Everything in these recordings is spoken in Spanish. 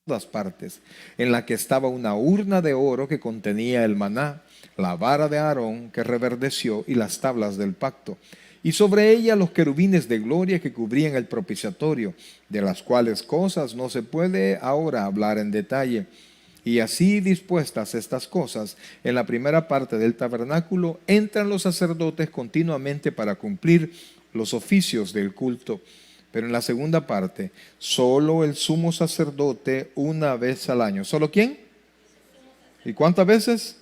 todas partes, en la que estaba una urna de oro que contenía el maná, la vara de Aarón que reverdeció y las tablas del pacto, y sobre ella los querubines de gloria que cubrían el propiciatorio, de las cuales cosas no se puede ahora hablar en detalle. Y así dispuestas estas cosas, en la primera parte del tabernáculo entran los sacerdotes continuamente para cumplir los oficios del culto. Pero en la segunda parte, solo el sumo sacerdote una vez al año. ¿Solo quién? ¿Y cuántas veces?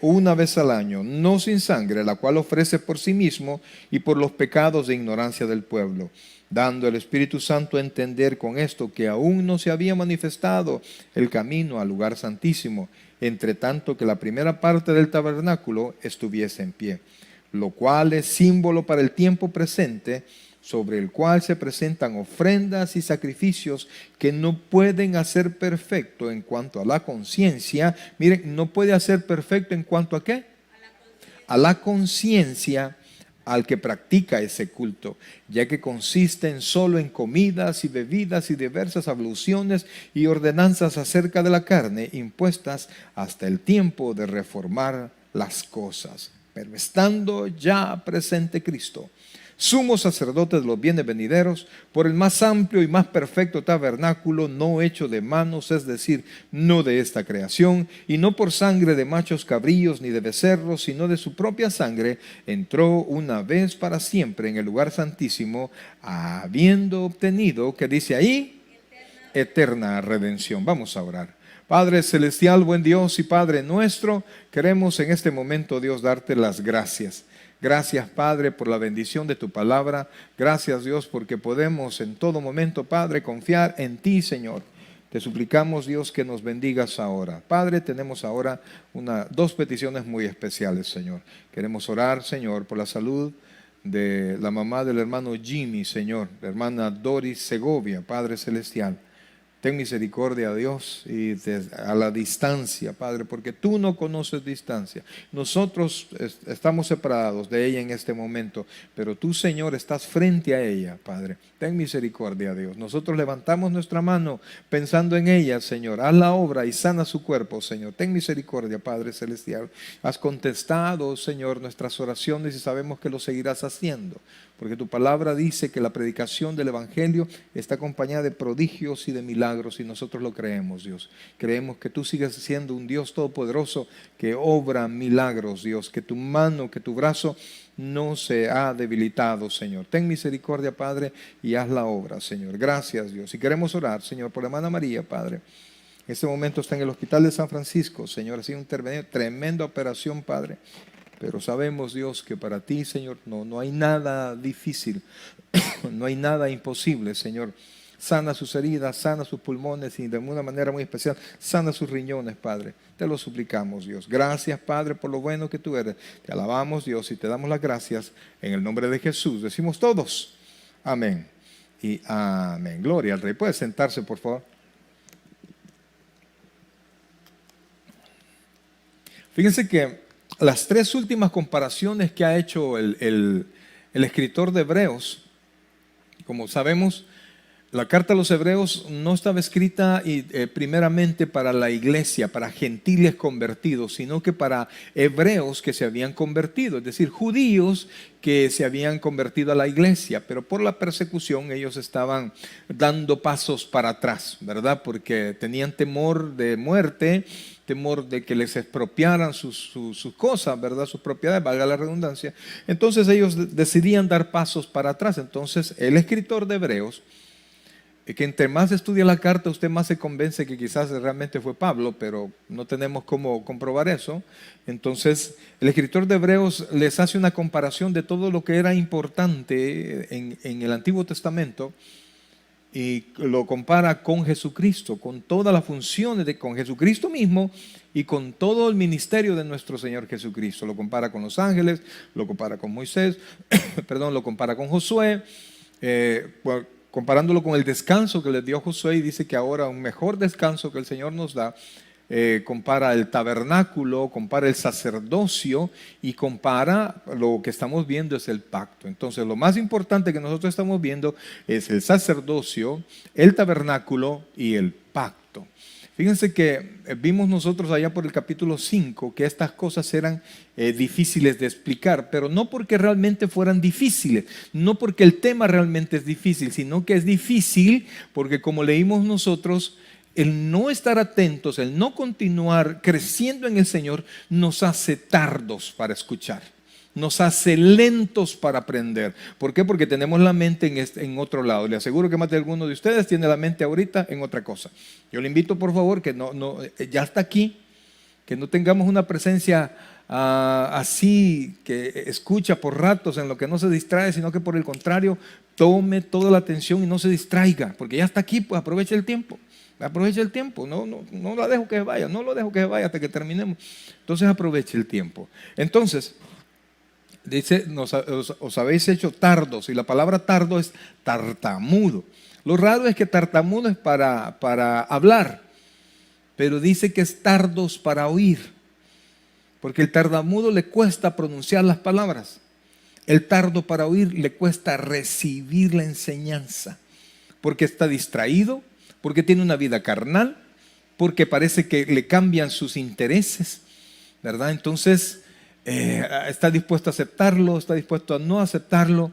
Una vez al año, no sin sangre, la cual ofrece por sí mismo y por los pecados de ignorancia del pueblo, dando el Espíritu Santo a entender con esto que aún no se había manifestado el camino al lugar santísimo, entre tanto que la primera parte del tabernáculo estuviese en pie, lo cual es símbolo para el tiempo presente, sobre el cual se presentan ofrendas y sacrificios que no pueden hacer perfecto en cuanto a la conciencia. Miren, no puede hacer perfecto en cuanto a ¿qué? A la conciencia al que practica ese culto, ya que consisten solo en comidas y bebidas y diversas abluciones y ordenanzas acerca de la carne impuestas hasta el tiempo de reformar las cosas. Pero estando ya presente Cristo, sumo sacerdote de los bienes venideros, por el más amplio y más perfecto tabernáculo, no hecho de manos, es decir, no de esta creación, y no por sangre de machos cabríos ni de becerros, sino de su propia sangre, entró una vez para siempre en el lugar santísimo, habiendo obtenido, ¿qué dice ahí? Eterna redención. Vamos a orar. Padre celestial, buen Dios y Padre nuestro, queremos en este momento, Dios, darte las gracias. Gracias, Padre, por la bendición de tu palabra. Gracias, Dios, porque podemos en todo momento, Padre, confiar en ti, Señor. Te suplicamos, Dios, que nos bendigas ahora. Padre, tenemos ahora dos peticiones muy especiales, Señor. Queremos orar, Señor, por la salud de la mamá del hermano Jimmy, Señor, la hermana Doris Segovia, Padre celestial. Ten misericordia, Dios, y a la distancia, Padre, porque tú no conoces distancia. Nosotros estamos separados de ella en este momento, pero tú, Señor, estás frente a ella, Padre. Ten misericordia, Dios. Nosotros levantamos nuestra mano pensando en ella, Señor. Haz la obra y sana su cuerpo, Señor. Ten misericordia, Padre celestial. Has contestado, Señor, nuestras oraciones y sabemos que lo seguirás haciendo, porque tu palabra dice que la predicación del Evangelio está acompañada de prodigios y de milagros, y nosotros lo creemos, Dios. Creemos que tú sigues siendo un Dios todopoderoso que obra milagros, Dios, que tu mano, que tu brazo no se ha debilitado, Señor. Ten misericordia, Padre, y haz la obra, Señor. Gracias, Dios. Y queremos orar, Señor, por la hermana María, Padre. En este momento está en el hospital de San Francisco, Señor. Ha sido un tremenda operación, Padre. Pero sabemos, Dios, que para ti, Señor, no hay nada difícil, no hay nada imposible, Señor. Sana sus heridas, sana sus pulmones y de una manera muy especial, sana sus riñones, Padre. Te lo suplicamos, Dios. Gracias, Padre, por lo bueno que tú eres. Te alabamos, Dios, y te damos las gracias en el nombre de Jesús. Decimos todos, amén y amén. Gloria al Rey. ¿Puede sentarse, por favor? Fíjense que las tres últimas comparaciones que ha hecho el escritor de Hebreos, como sabemos, la carta a los Hebreos no estaba escrita primeramente para la iglesia, para gentiles convertidos, sino que para hebreos que se habían convertido, es decir, judíos que se habían convertido a la iglesia, pero por la persecución ellos estaban dando pasos para atrás, ¿verdad? Porque tenían temor de muerte, temor de que les expropiaran sus cosas, ¿verdad? Sus propiedades, valga la redundancia. Entonces ellos decidían dar pasos para atrás. Entonces el escritor de Hebreos, que entre más estudia la carta, usted más se convence que quizás realmente fue Pablo, pero no tenemos cómo comprobar eso. Entonces, el escritor de Hebreos les hace una comparación de todo lo que era importante en el Antiguo Testamento y lo compara con Jesucristo, con todas las funciones con Jesucristo mismo y con todo el ministerio de nuestro Señor Jesucristo. Lo compara con los ángeles, lo compara con Moisés, perdón, lo compara con Josué, comparándolo con el descanso que les dio Josué, y dice que ahora un mejor descanso que el Señor nos da compara el tabernáculo, compara el sacerdocio y compara lo que estamos viendo es el pacto. Entonces lo más importante que nosotros estamos viendo es el sacerdocio, el tabernáculo y el pacto. Fíjense que vimos nosotros allá por el capítulo 5 que estas cosas eran difíciles de explicar, pero no porque realmente fueran difíciles, no porque el tema realmente es difícil, sino que es difícil porque, como leímos nosotros, el no estar atentos, el no continuar creciendo en el Señor nos hace tardos para escuchar. Nos hace lentos para aprender. ¿Por qué? Porque tenemos la mente en otro lado. Le aseguro que más de alguno de ustedes tiene la mente ahorita en otra cosa. Yo le invito, por favor, que ya está aquí, que no tengamos una presencia así, que escucha por ratos en lo que no se distrae, sino que por el contrario, tome toda la atención y no se distraiga, porque ya está aquí, pues aproveche el tiempo. Aproveche el tiempo, no la dejo que se vaya, no lo dejo que se vaya hasta que terminemos. Entonces aproveche el tiempo. Entonces, dice, os habéis hecho tardos, y la palabra tardo es tartamudo. Lo raro es que tartamudo es para hablar, pero dice que es tardos para oír, porque el tartamudo le cuesta pronunciar las palabras. El tardo para oír le cuesta recibir la enseñanza, porque está distraído, porque tiene una vida carnal, porque parece que le cambian sus intereses, ¿verdad? Entonces está dispuesto a aceptarlo, está dispuesto a no aceptarlo,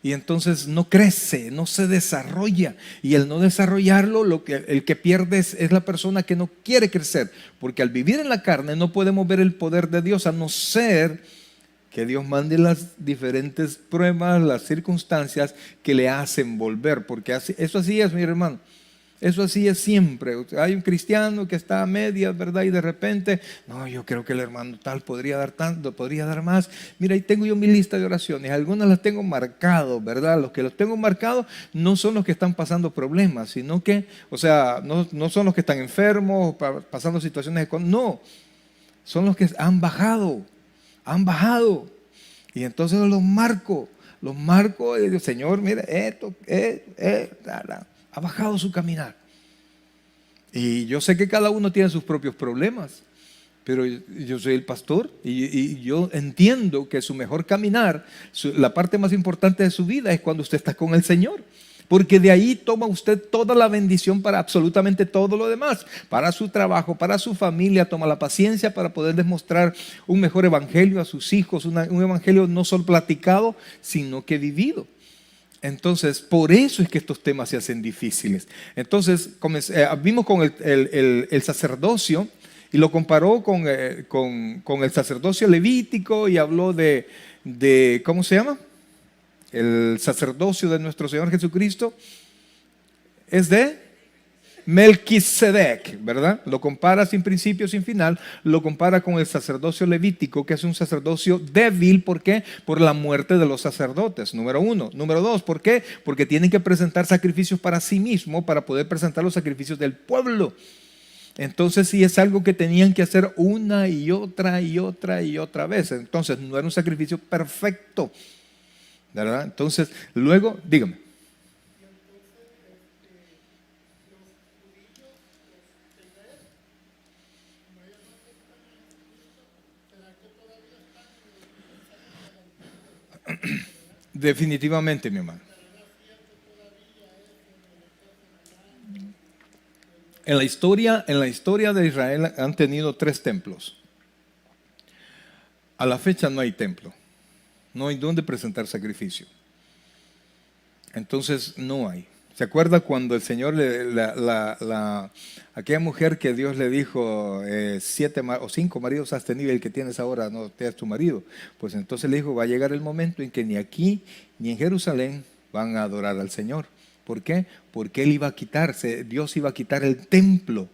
y entonces no crece, no se desarrolla. Y el no desarrollarlo, el que pierde es la persona que no quiere crecer, porque al vivir en la carne no podemos ver el poder de Dios, a no ser que Dios mande las diferentes pruebas, las circunstancias que le hacen volver, porque eso así es, mi hermano. Eso así es siempre. Hay un cristiano que está a medias, ¿verdad? Y de repente, no, yo creo que el hermano tal podría dar tanto, podría dar más. Mira, ahí tengo yo mi lista de oraciones. Algunas las tengo marcadas, ¿verdad? Los que los tengo marcados no son los que están pasando problemas, sino que, o sea, no son los que están enfermos, pasando situaciones económicas. No, son los que han bajado. Y entonces los marco y digo, Señor, mira, esto, ha bajado su caminar. Y yo sé que cada uno tiene sus propios problemas, pero yo soy el pastor y yo entiendo que su mejor caminar, la parte más importante de su vida es cuando usted está con el Señor. Porque de ahí toma usted toda la bendición para absolutamente todo lo demás. Para su trabajo, para su familia, toma la paciencia para poder demostrar un mejor evangelio a sus hijos. Un evangelio no solo platicado, sino que vivido. Entonces, por eso es que estos temas se hacen difíciles. Entonces, vimos con el sacerdocio y lo comparó con el sacerdocio levítico y habló de ¿cómo se llama? El sacerdocio de nuestro Señor Jesucristo es de Melquisedec, ¿verdad? Lo compara sin principio, sin final, lo compara con el sacerdocio levítico, que es un sacerdocio débil. ¿Por qué? Por la muerte de los sacerdotes, número uno. Número dos, ¿por qué? Porque tienen que presentar sacrificios para sí mismos para poder presentar los sacrificios del pueblo. Entonces sí es algo que tenían que hacer una y otra vez. Entonces no era un sacrificio perfecto, ¿verdad? Entonces, luego, dígame. Definitivamente, mi hermano. En la historia de Israel han tenido 3 templos. A la fecha no hay templo. No hay donde presentar sacrificio. Entonces no hay. ¿Se acuerda cuando el Señor, aquella mujer que Dios le dijo, 7 o 5 maridos has tenido, el que tienes ahora no te es tu marido? Pues entonces le dijo, va a llegar el momento en que ni aquí ni en Jerusalén van a adorar al Señor. ¿Por qué? Porque Él iba a quitarse, Dios iba a quitar el templo.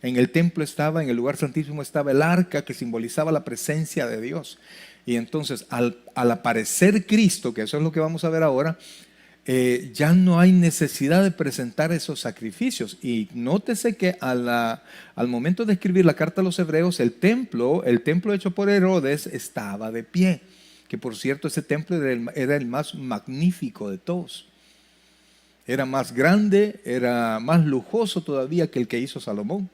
En el templo estaba, en el lugar santísimo estaba el arca que simbolizaba la presencia de Dios. Y entonces al aparecer Cristo, que eso es lo que vamos a ver ahora, ya no hay necesidad de presentar esos sacrificios. Y nótese que al momento de escribir la carta a los hebreos, el templo hecho por Herodes estaba de pie, que por cierto ese templo era el más magnífico de todos. Era más grande, era más lujoso todavía que el que hizo Salomón.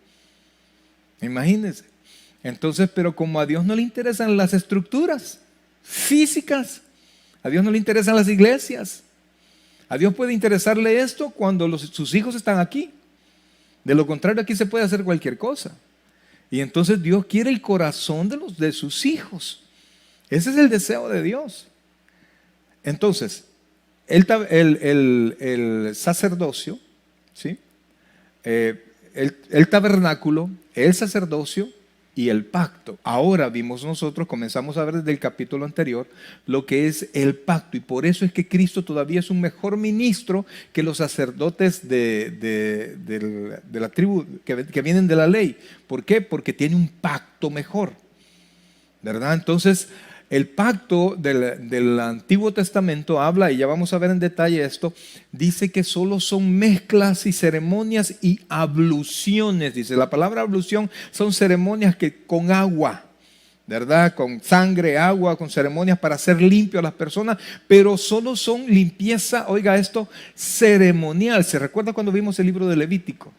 Imagínense. Entonces, pero como a Dios no le interesan las estructuras físicas, a Dios no le interesan las iglesias, a Dios puede interesarle esto cuando sus hijos están aquí. De lo contrario, aquí se puede hacer cualquier cosa. Y entonces Dios quiere el corazón de sus hijos. Ese es el deseo de Dios. Entonces, el sacerdocio, ¿sí? El tabernáculo, el sacerdocio y el pacto. Ahora vimos nosotros, comenzamos a ver desde el capítulo anterior, lo que es el pacto. Y por eso es que Cristo todavía es un mejor ministro que los sacerdotes de la tribu que vienen de la ley. ¿Por qué? Porque tiene un pacto mejor, ¿verdad? Entonces, el pacto del Antiguo Testamento habla, y ya vamos a ver en detalle esto, dice que solo son mezclas y ceremonias y abluciones. Dice, la palabra ablución son ceremonias que con agua, ¿verdad? Con sangre, agua, con ceremonias para hacer limpio a las personas, pero solo son limpieza, oiga esto, ceremonial. ¿Se recuerda cuando vimos el libro de Levítico?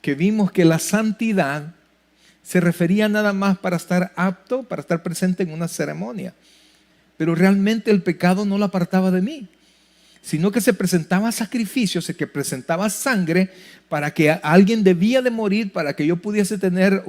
Que vimos que la santidad se refería nada más para estar apto, para estar presente en una ceremonia. Pero realmente el pecado no lo apartaba de mí, sino que se presentaba sacrificios, que presentaba sangre para que alguien debía de morir para que yo pudiese tener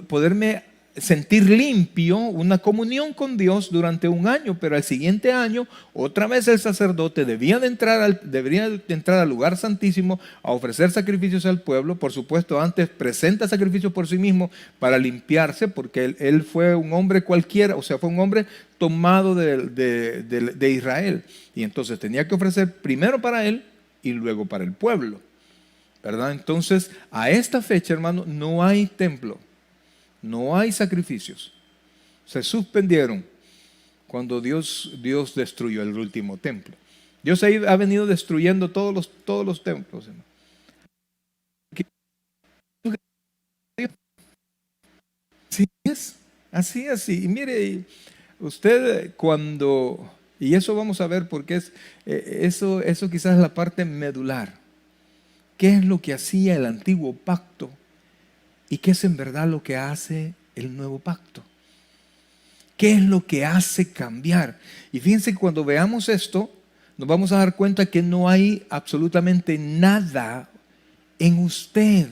poderme sentir limpio, una comunión con Dios durante un año, pero al siguiente año otra vez el sacerdote debería de entrar al lugar santísimo a ofrecer sacrificios al pueblo. Por supuesto, antes presenta sacrificios por sí mismo para limpiarse, porque él fue un hombre cualquiera, o sea, fue un hombre tomado de Israel, y entonces tenía que ofrecer primero para él y luego para el pueblo, ¿verdad? Entonces, a esta fecha, hermano, no hay templo. No hay sacrificios. Se suspendieron cuando Dios destruyó el último templo. Dios ahí ha venido destruyendo todos los templos. Así es. Y mire, usted y eso vamos a ver porque eso quizás es la parte medular. ¿Qué es lo que hacía el antiguo pacto? ¿Y qué es en verdad lo que hace el nuevo pacto? ¿Qué es lo que hace cambiar? Y fíjense que cuando veamos esto, nos vamos a dar cuenta que no hay absolutamente nada en usted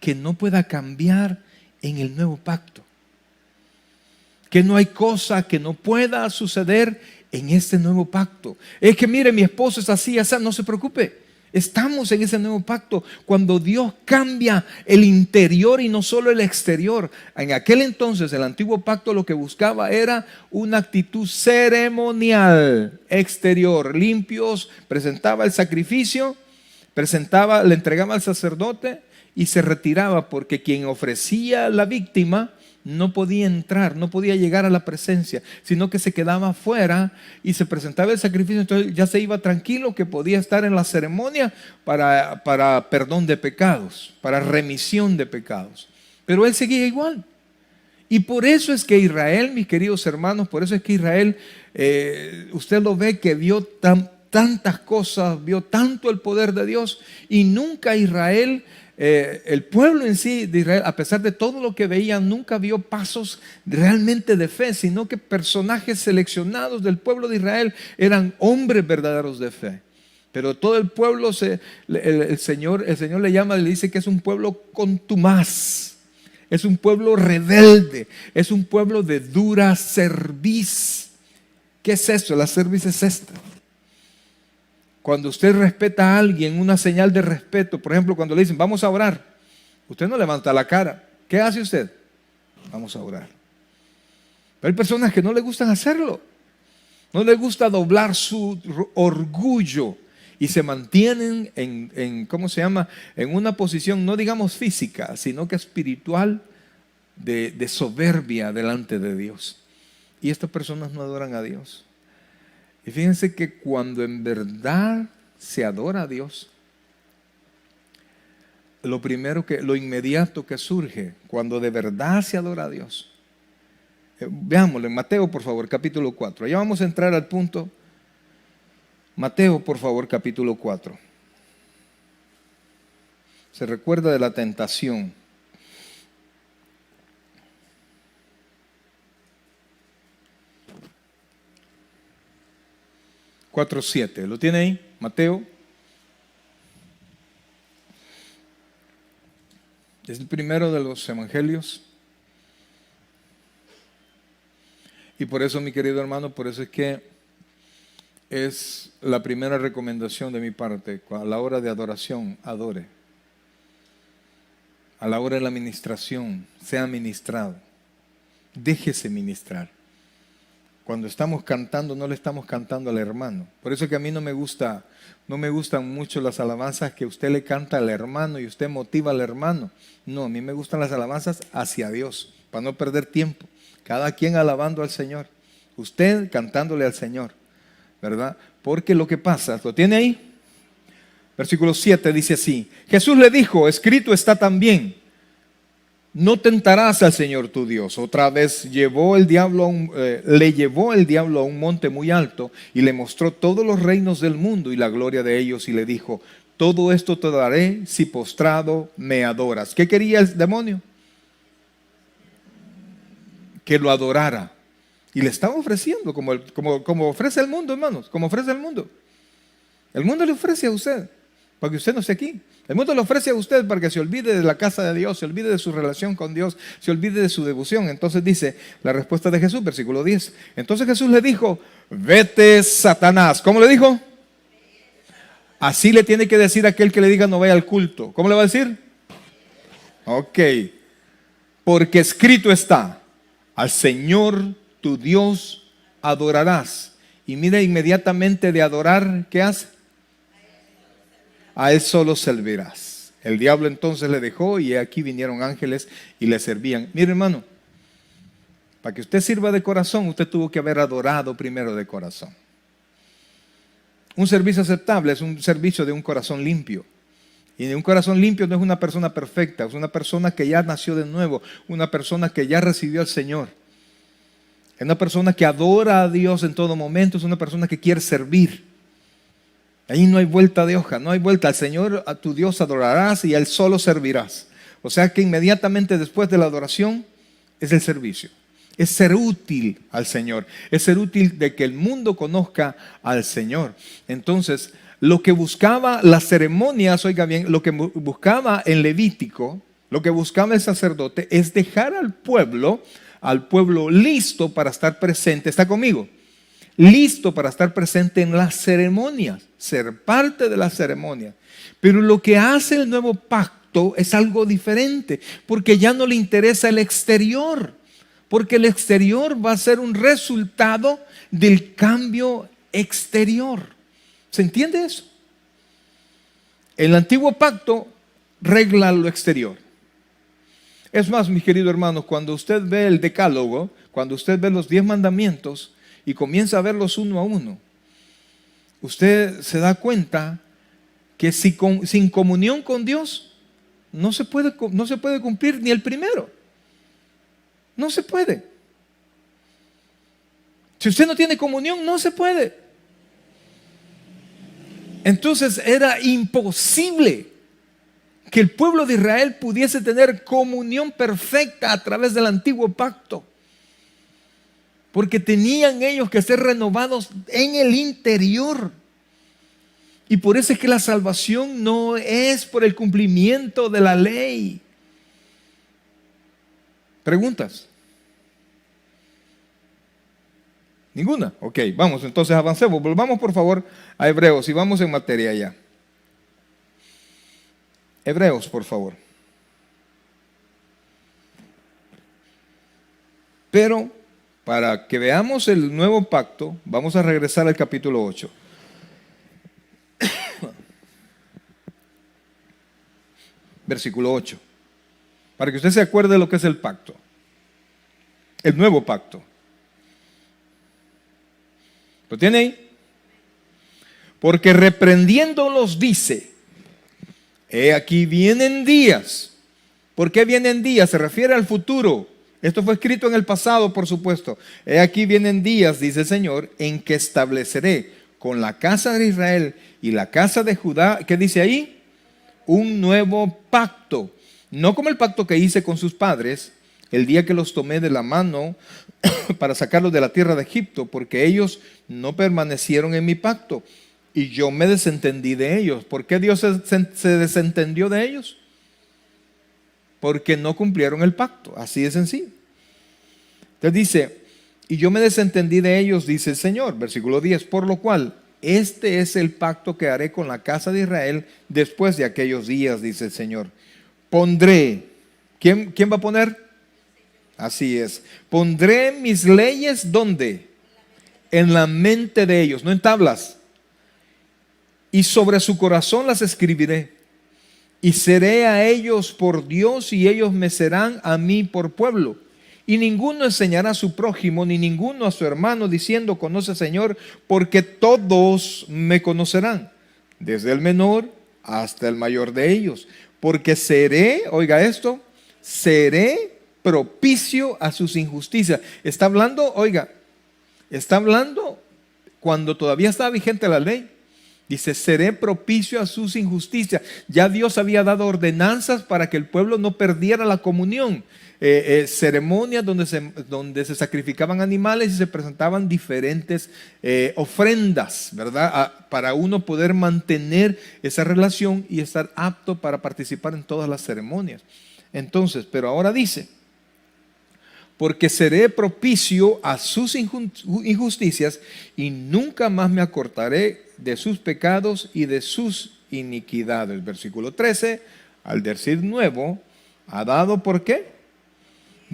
que no pueda cambiar en el nuevo pacto. Que no hay cosa que no pueda suceder en este nuevo pacto. Es que mire, mi esposo es así, no se preocupe. Estamos en ese nuevo pacto cuando Dios cambia el interior y no solo el exterior. En aquel entonces el antiguo pacto lo que buscaba era una actitud ceremonial exterior, limpios, presentaba el sacrificio, le entregaba al sacerdote y se retiraba, porque quien ofrecía la víctima no podía entrar, no podía llegar a la presencia, sino que se quedaba afuera y se presentaba el sacrificio. Entonces ya se iba tranquilo, que podía estar en la ceremonia para perdón de pecados, para remisión de pecados. Pero él seguía igual. Y por eso es que Israel, mis queridos hermanos, por eso es que Israel, usted lo ve que vio tantas cosas, vio tanto el poder de Dios, y nunca Israel, el pueblo en sí de Israel, a pesar de todo lo que veían, nunca vio pasos realmente de fe, sino que personajes seleccionados del pueblo de Israel eran hombres verdaderos de fe. Pero todo el pueblo, el Señor le llama, le dice que es un pueblo contumaz, es un pueblo rebelde, es un pueblo de dura cerviz. ¿Qué es esto? La cerviz es esta. Cuando usted respeta a alguien, una señal de respeto, por ejemplo, cuando le dicen vamos a orar, usted no levanta la cara. ¿Qué hace usted? Vamos a orar. Pero hay personas que no le gustan hacerlo. No les gusta doblar su orgullo y se mantienen ¿cómo se llama? En una posición, no digamos física, sino que espiritual, de soberbia delante de Dios. Y estas personas no adoran a Dios. Y fíjense que cuando en verdad se adora a Dios, lo inmediato que surge, cuando de verdad se adora a Dios, veámoslo en Mateo, por favor, capítulo 4. Ya vamos a entrar al punto. Mateo, por favor, capítulo 4. Se recuerda de la tentación. 4:7. ¿Lo tiene ahí? Mateo. Es el primero de los evangelios. Y por eso, mi querido hermano, por eso es que es la primera recomendación de mi parte. A la hora de adoración, adore. A la hora de la ministración, sea ministrado. Déjese ministrar. Cuando estamos cantando, no le estamos cantando al hermano. Por eso es que a mí no me gustan mucho las alabanzas que usted le canta al hermano y usted motiva al hermano. No, a mí me gustan las alabanzas hacia Dios, para no perder tiempo. Cada quien alabando al Señor. Usted cantándole al Señor, ¿verdad? Porque lo que pasa, ¿lo tiene ahí? Versículo 7 dice así: Jesús le dijo, escrito está también, no tentarás al Señor tu Dios. Otra vez le llevó el diablo a un monte muy alto y le mostró todos los reinos del mundo y la gloria de ellos, y le dijo, todo esto te daré si postrado me adoras. ¿Qué quería el demonio? Que lo adorara. Y le estaba ofreciendo como ofrece el mundo, hermanos, como ofrece el mundo. El mundo le ofrece a usted para que usted no esté aquí. El mundo le ofrece a usted para que se olvide de la casa de Dios, se olvide de su relación con Dios, se olvide de su devoción. Entonces dice la respuesta de Jesús, versículo 10. Entonces Jesús le dijo, vete, Satanás. ¿Cómo le dijo? Así le tiene que decir a aquel que le diga no vaya al culto. ¿Cómo le va a decir? Ok. Porque escrito está, al Señor tu Dios adorarás. Y mira, inmediatamente de adorar, ¿qué hace? A Él solo servirás. El diablo entonces le dejó y aquí vinieron ángeles y le servían. Mire, hermano, para que usted sirva de corazón, usted tuvo que haber adorado primero de corazón. Un servicio aceptable es un servicio de un corazón limpio. Y de un corazón limpio no es una persona perfecta, es una persona que ya nació de nuevo, una persona que ya recibió al Señor. Es una persona que adora a Dios en todo momento, es una persona que quiere servir. Ahí no hay vuelta de hoja, no hay vuelta. Al Señor, a tu Dios adorarás y a Él solo servirás. O sea que inmediatamente después de la adoración es el servicio. Es ser útil al Señor. Es ser útil de que el mundo conozca al Señor. Entonces, lo que buscaba las ceremonias, oiga bien, lo que buscaba en Levítico, lo que buscaba el sacerdote es dejar al pueblo listo para estar presente. ¿Está conmigo? Listo para estar presente en las ceremonias, ser parte de las ceremonias. Pero lo que hace el nuevo pacto es algo diferente, porque ya no le interesa el exterior, porque el exterior va a ser un resultado del cambio exterior. ¿Se entiende eso? El antiguo pacto regla lo exterior. Es más, mis queridos hermanos, cuando usted ve el decálogo, cuando usted ve los 10 mandamientos, y comienza a verlos uno a uno, usted se da cuenta que sin comunión con Dios no se puede cumplir ni el primero. No se puede. Si usted no tiene comunión, no se puede. Entonces era imposible que el pueblo de Israel pudiese tener comunión perfecta a través del antiguo pacto. Porque tenían ellos que ser renovados en el interior. Y por eso es que la salvación no es por el cumplimiento de la ley. ¿Preguntas? ¿Ninguna? Ok, vamos, entonces avancemos. Volvamos por favor a Hebreos y vamos en materia ya. Hebreos, por favor. Pero para que veamos el nuevo pacto, vamos a regresar al capítulo 8. Versículo 8. Para que usted se acuerde de lo que es el pacto. El nuevo pacto. ¿Lo tiene ahí? Porque reprendiéndolos dice, he aquí vienen días. ¿Por qué vienen días? Se refiere al futuro. Esto fue escrito en el pasado, por supuesto. He aquí vienen días, dice el Señor, en que estableceré con la casa de Israel y la casa de Judá, ¿qué dice ahí? Un nuevo pacto. No como el pacto que hice con sus padres el día que los tomé de la mano para sacarlos de la tierra de Egipto, porque ellos no permanecieron en mi pacto y yo me desentendí de ellos. ¿Por qué Dios se desentendió de ellos? Porque no cumplieron el pacto, así de sencillo. Entonces dice, y yo me desentendí de ellos, dice el Señor, versículo 10, por lo cual, este es el pacto que haré con la casa de Israel después de aquellos días, dice el Señor. Pondré, ¿quién va a poner? Así es, pondré mis leyes, ¿dónde? En la mente de ellos, no en tablas. Y sobre su corazón las escribiré. Y seré a ellos por Dios y ellos me serán a mí por pueblo. Y ninguno enseñará a su prójimo, ni ninguno a su hermano, diciendo, conoce Señor, porque todos me conocerán, desde el menor hasta el mayor de ellos. Porque seré, oiga esto, seré propicio a sus injusticias. Está hablando, oiga, está hablando cuando todavía estaba vigente la ley. Dice, seré propicio a sus injusticias. Ya Dios había dado ordenanzas para que el pueblo no perdiera la comunión. Ceremonias donde se sacrificaban animales y se presentaban diferentes ofrendas, ¿verdad? Para uno poder mantener esa relación y estar apto para participar en todas las ceremonias. Entonces, pero ahora dice, porque seré propicio a sus injusticias y nunca más me acortaré de sus pecados y de sus iniquidades. Versículo 13, al decir nuevo, ha dado, ¿por qué?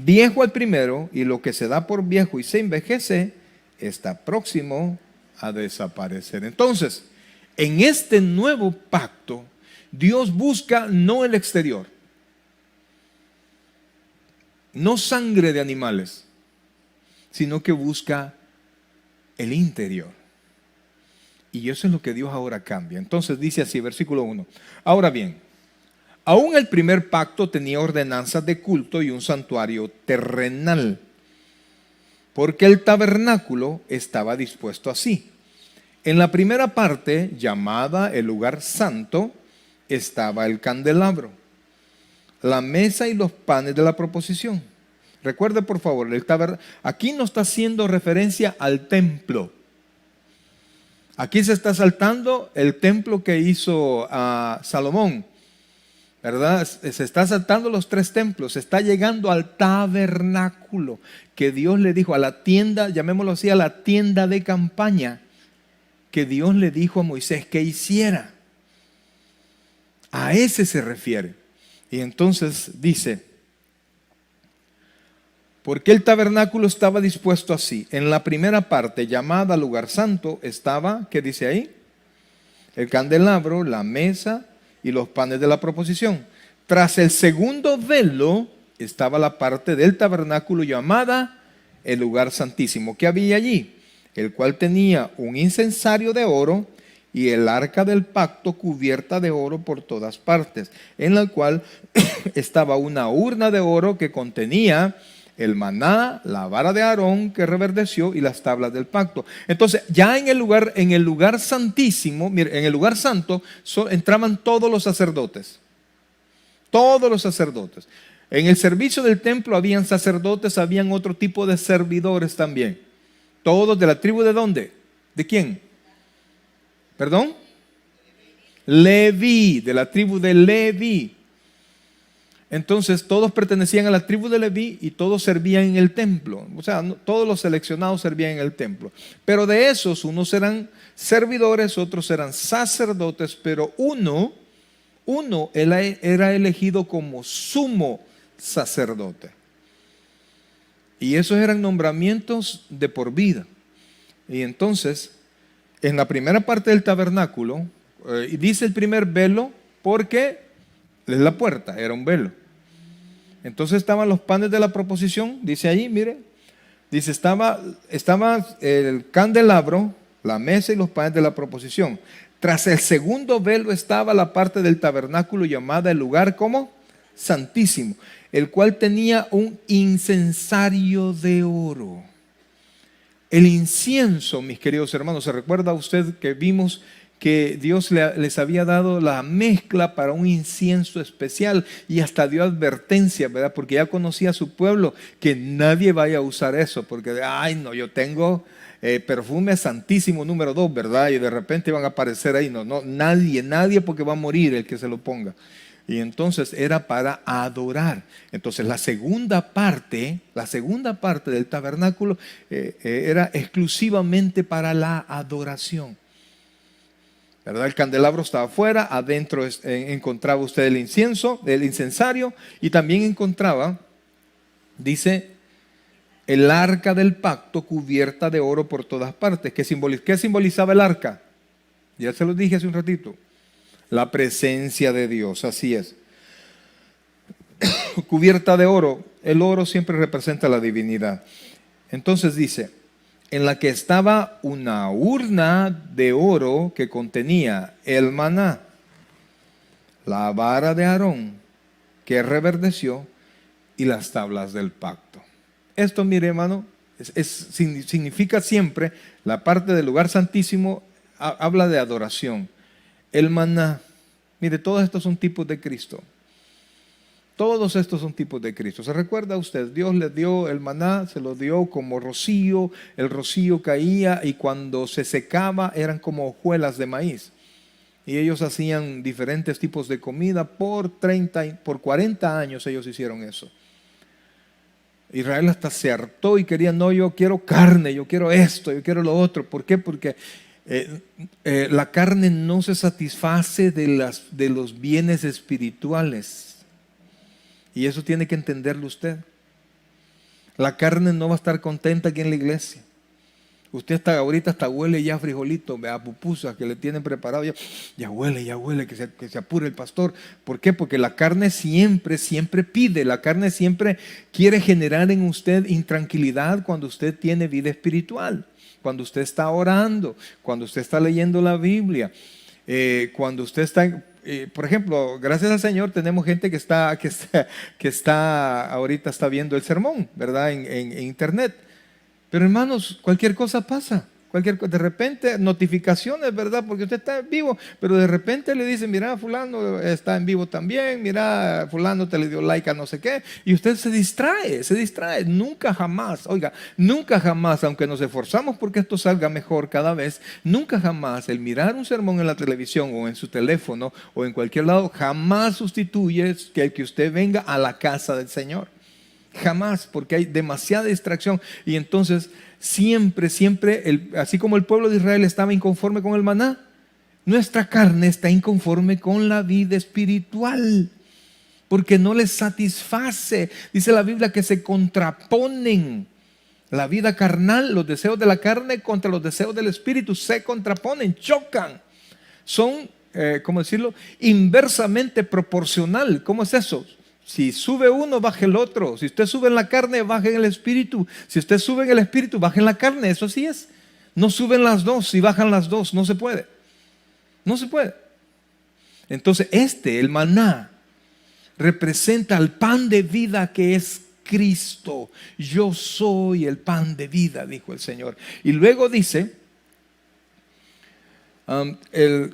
Viejo al primero, y lo que se da por viejo y se envejece, está próximo a desaparecer. Entonces, en este nuevo pacto, Dios busca no el exterior, no sangre de animales, sino que busca el interior. Y eso es lo que Dios ahora cambia. Entonces dice así, versículo 1. Ahora bien, aún el primer pacto tenía ordenanzas de culto y un santuario terrenal, porque el tabernáculo estaba dispuesto así. En la primera parte, llamada el lugar santo, estaba el candelabro, la mesa y los panes de la proposición. Recuerde por favor, aquí no está haciendo referencia al templo. Aquí se está saltando el templo que hizo Salomón, ¿verdad? Se está saltando los 3 templos, se está llegando al tabernáculo que Dios le dijo, a la tienda, llamémoslo así, a la tienda de campaña que Dios le dijo a Moisés que hiciera. A ese se refiere. Y entonces dice, porque el tabernáculo estaba dispuesto así. En la primera parte, llamada lugar santo, estaba, ¿qué dice ahí? El candelabro, la mesa y los panes de la proposición. Tras el segundo velo estaba la parte del tabernáculo llamada el lugar santísimo. ¿Qué había allí? El cual tenía un incensario de oro y el arca del pacto cubierta de oro por todas partes, en la cual estaba una urna de oro que contenía el maná, la vara de Aarón que reverdeció y las tablas del pacto. Entonces, ya en el lugar santísimo, mire, en el lugar santo entraban todos los sacerdotes. Todos los sacerdotes. En el servicio del templo habían sacerdotes, habían otro tipo de servidores también. Todos de la tribu ¿de dónde? ¿De quién? ¿Perdón? Leví, de la tribu de Leví. Entonces todos pertenecían a la tribu de Leví y todos servían en el templo. O sea, todos los seleccionados servían en el templo. Pero de esos, unos eran servidores, otros eran sacerdotes, pero uno era elegido como sumo sacerdote. Y esos eran nombramientos de por vida. Y entonces, en la primera parte del tabernáculo, dice el primer velo porque es la puerta, era un velo. Entonces estaban los panes de la proposición, dice allí, mire, dice estaba el candelabro, la mesa y los panes de la proposición. Tras el segundo velo estaba la parte del tabernáculo llamada el lugar como santísimo, el cual tenía un incensario de oro. El incienso, mis queridos hermanos, ¿se recuerda usted que vimos que Dios les había dado la mezcla para un incienso especial y hasta dio advertencia, ¿verdad? Porque ya conocía a su pueblo que nadie vaya a usar eso, porque, ay no, yo tengo perfume santísimo número 2, ¿verdad? Y de repente van a aparecer ahí, no, nadie porque va a morir el que se lo ponga. Y entonces era para adorar. Entonces la segunda parte del tabernáculo era exclusivamente para la adoración, ¿verdad? El candelabro estaba afuera, adentro encontraba usted el incienso, el incensario, y también encontraba, dice, el arca del pacto cubierta de oro por todas partes. ¿Qué simbolizaba el arca? Ya se lo dije hace un ratito. La presencia de Dios, así es. Cubierta de oro. El oro siempre representa la divinidad. Entonces dice, en la que estaba una urna de oro que contenía el maná, la vara de Aarón que reverdeció y las tablas del pacto. Esto, mire hermano, significa siempre, la parte del lugar santísimo habla de adoración. El maná, mire, todos estos son tipos de Cristo. Todos estos son tipos de Cristo. ¿Se recuerda usted? Dios le dio el maná, se lo dio como rocío, el rocío caía y cuando se secaba eran como hojuelas de maíz. Y ellos hacían diferentes tipos de comida por 40 años ellos hicieron eso. Israel hasta se hartó y quería, no, yo quiero carne, yo quiero esto, yo quiero lo otro. ¿Por qué? Porque la carne no se satisface de los bienes espirituales. Y eso tiene que entenderlo usted. La carne no va a estar contenta aquí en la iglesia. Usted ahorita hasta huele ya frijolito, a pupusas que le tienen preparado, ya huele, que se apure el pastor. ¿Por qué? Porque la carne siempre pide, la carne siempre quiere generar en usted intranquilidad cuando usted tiene vida espiritual, cuando usted está orando, cuando usted está leyendo la Biblia, cuando usted está... por ejemplo, gracias al Señor tenemos gente que está ahorita está viendo el sermón, ¿verdad? En internet. Pero hermanos, cualquier cosa pasa. De repente, notificaciones, ¿verdad? Porque usted está en vivo, pero de repente le dicen, mira, fulano está en vivo también, mira, fulano te le dio like a no sé qué, y usted se distrae. Nunca jamás, oiga, nunca jamás, aunque nos esforzamos porque esto salga mejor cada vez, nunca jamás el mirar un sermón en la televisión o en su teléfono o en cualquier lado, jamás sustituye que usted venga a la casa del Señor. Jamás, porque hay demasiada distracción. Y entonces siempre, así como el pueblo de Israel estaba inconforme con el maná, nuestra carne está inconforme con la vida espiritual, porque no les satisface. Dice la Biblia que se contraponen. La vida carnal, los deseos de la carne contra los deseos del espíritu se contraponen, chocan. Son, ¿cómo decirlo? Inversamente proporcional. ¿Cómo es eso? Si sube uno, baja el otro. Si usted sube en la carne, baja en el espíritu. Si usted sube en el espíritu, baja en la carne. Eso sí es. No suben las dos y bajan las dos. No se puede. No se puede. Entonces el maná, representa al pan de vida que es Cristo. Yo soy el pan de vida, dijo el Señor. Y luego dice,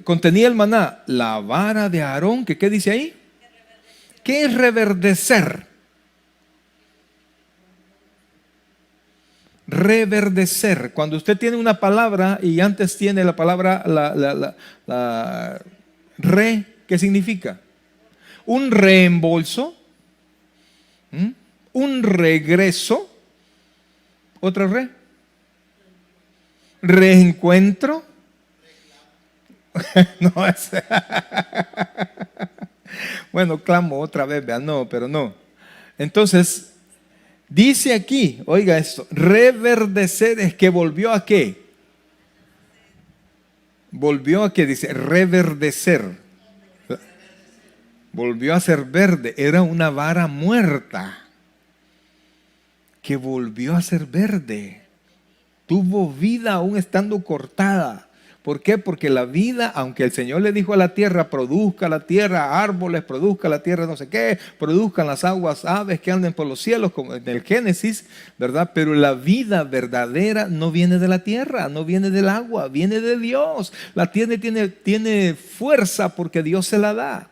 contenía el maná, la vara de Aarón, que ¿qué dice ahí? ¿Qué es reverdecer? Reverdecer. Cuando usted tiene una palabra y antes tiene la palabra ¿qué significa? Un reembolso, un regreso, otra reencuentro. No es. Bueno, clamo otra vez, vean, no, pero no. Entonces, dice aquí, oiga esto, reverdecer es que volvió a qué. Volvió a qué, dice, reverdecer. Volvió a ser verde, era una vara muerta que volvió a ser verde. Tuvo vida aún estando cortada. ¿Por qué? Porque la vida, aunque el Señor le dijo a la tierra, produzca la tierra árboles, produzca la tierra no sé qué, produzcan las aguas aves que anden por los cielos, como en el Génesis, ¿verdad? Pero la vida verdadera no viene de la tierra, no viene del agua, viene de Dios. La tierra tiene fuerza porque Dios se la da.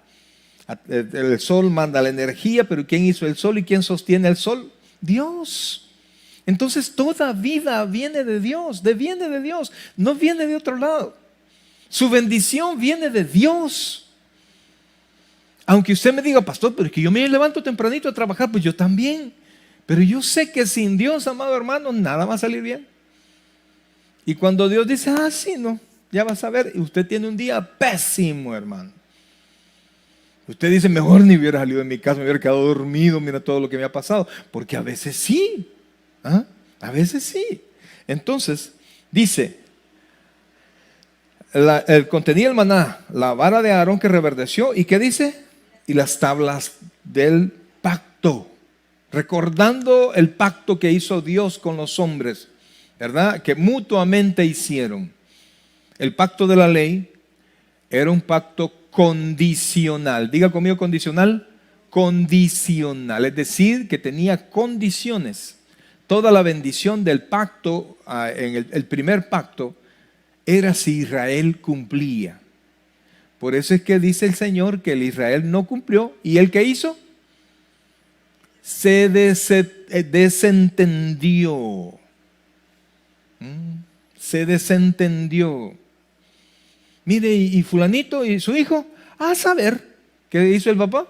El sol manda la energía, pero ¿quién hizo el sol y quién sostiene el sol? Dios. Entonces toda vida viene de Dios, viene de Dios, no viene de otro lado. Su bendición viene de Dios. Aunque usted me diga, pastor, pero es que yo me levanto tempranito a trabajar, pues yo también. Pero yo sé que sin Dios, amado hermano, nada va a salir bien. Y cuando Dios dice, sí, no, ya vas a ver, y usted tiene un día pésimo, hermano. Usted dice, mejor ni hubiera salido de mi casa, me hubiera quedado dormido, mira todo lo que me ha pasado. Porque a veces sí. A veces sí. Entonces, dice, contenía el maná, la vara de Aarón que reverdeció, ¿y qué dice? Y las tablas del pacto, recordando el pacto que hizo Dios con los hombres, ¿verdad? Que mutuamente hicieron. El pacto de la ley era un pacto condicional. Diga conmigo condicional. Condicional, es decir, que tenía condiciones. Toda la bendición del pacto, en el primer pacto, era si Israel cumplía. Por eso es que dice el Señor que el Israel no cumplió. ¿Y él qué hizo? Se desentendió. Se desentendió. Mire, y fulanito y su hijo, a saber, ¿qué hizo el papá?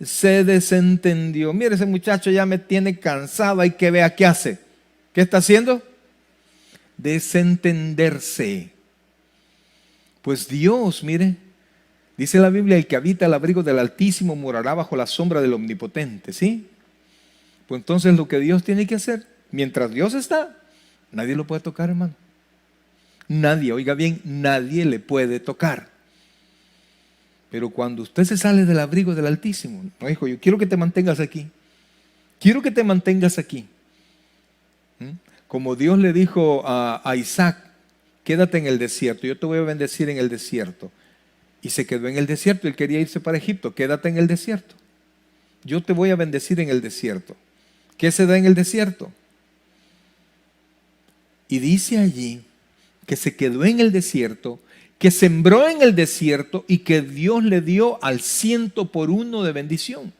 Se desentendió. Mire, ese muchacho ya me tiene cansado, hay que ver qué hace. ¿Qué está haciendo? Desentenderse. Pues Dios, mire, dice la Biblia, el que habita al abrigo del Altísimo morará bajo la sombra del Omnipotente, ¿sí? Pues entonces lo que Dios tiene que hacer, mientras Dios está, nadie lo puede tocar, hermano. Nadie, oiga bien, nadie le puede tocar. Pero cuando usted se sale del abrigo del Altísimo, no, hijo, yo quiero que te mantengas aquí. Quiero que te mantengas aquí. Como Dios le dijo a Isaac, quédate en el desierto, yo te voy a bendecir en el desierto. Y se quedó en el desierto, él quería irse para Egipto, quédate en el desierto. Yo te voy a bendecir en el desierto. ¿Qué se da en el desierto? Y dice allí que se quedó en el desierto, que sembró en el desierto y que Dios le dio al 100 por 1 de bendición.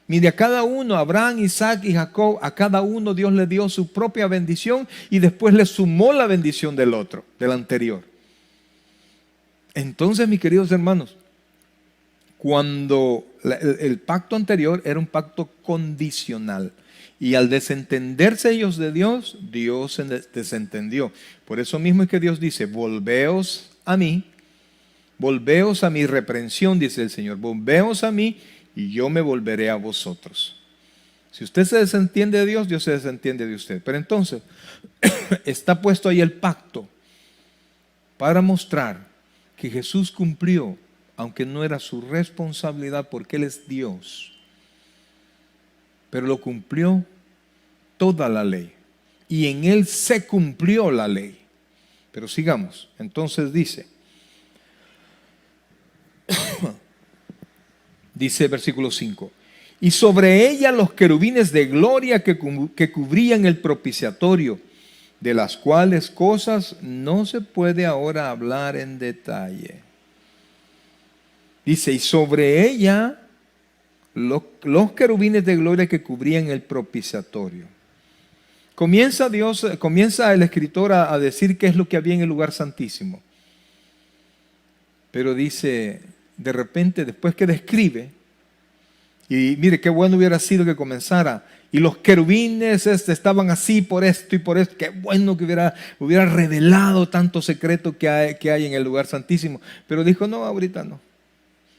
Mire, a cada uno, Abraham, Isaac y Jacob, a cada uno Dios le dio su propia bendición y después le sumó la bendición del otro, del anterior. Entonces, mis queridos hermanos, cuando el pacto anterior era un pacto condicional, y al desentenderse ellos de Dios, Dios se desentendió. Por eso mismo es que Dios dice, volveos a mí, volveos a mi reprensión, dice el Señor, volveos a mí y yo me volveré a vosotros. Si usted se desentiende de Dios, Dios se desentiende de usted. Pero entonces, está puesto ahí el pacto para mostrar que Jesús cumplió, aunque no era su responsabilidad porque Él es Dios, pero lo cumplió toda la ley. Y en Él se cumplió la ley. Pero sigamos. Entonces dice, dice versículo 5, y sobre ella los querubines de gloria que cubrían el propiciatorio, de las cuales cosas no se puede ahora hablar en detalle. Dice, y sobre ella los querubines de gloria que cubrían el propiciatorio. Comienza el escritor a decir qué es lo que había en el lugar santísimo. Pero dice, de repente, después que describe, y mire qué bueno hubiera sido que comenzara, y los querubines estaban así por esto y por esto, qué bueno que hubiera revelado tanto secreto que hay en el lugar santísimo. Pero dijo, no, ahorita no.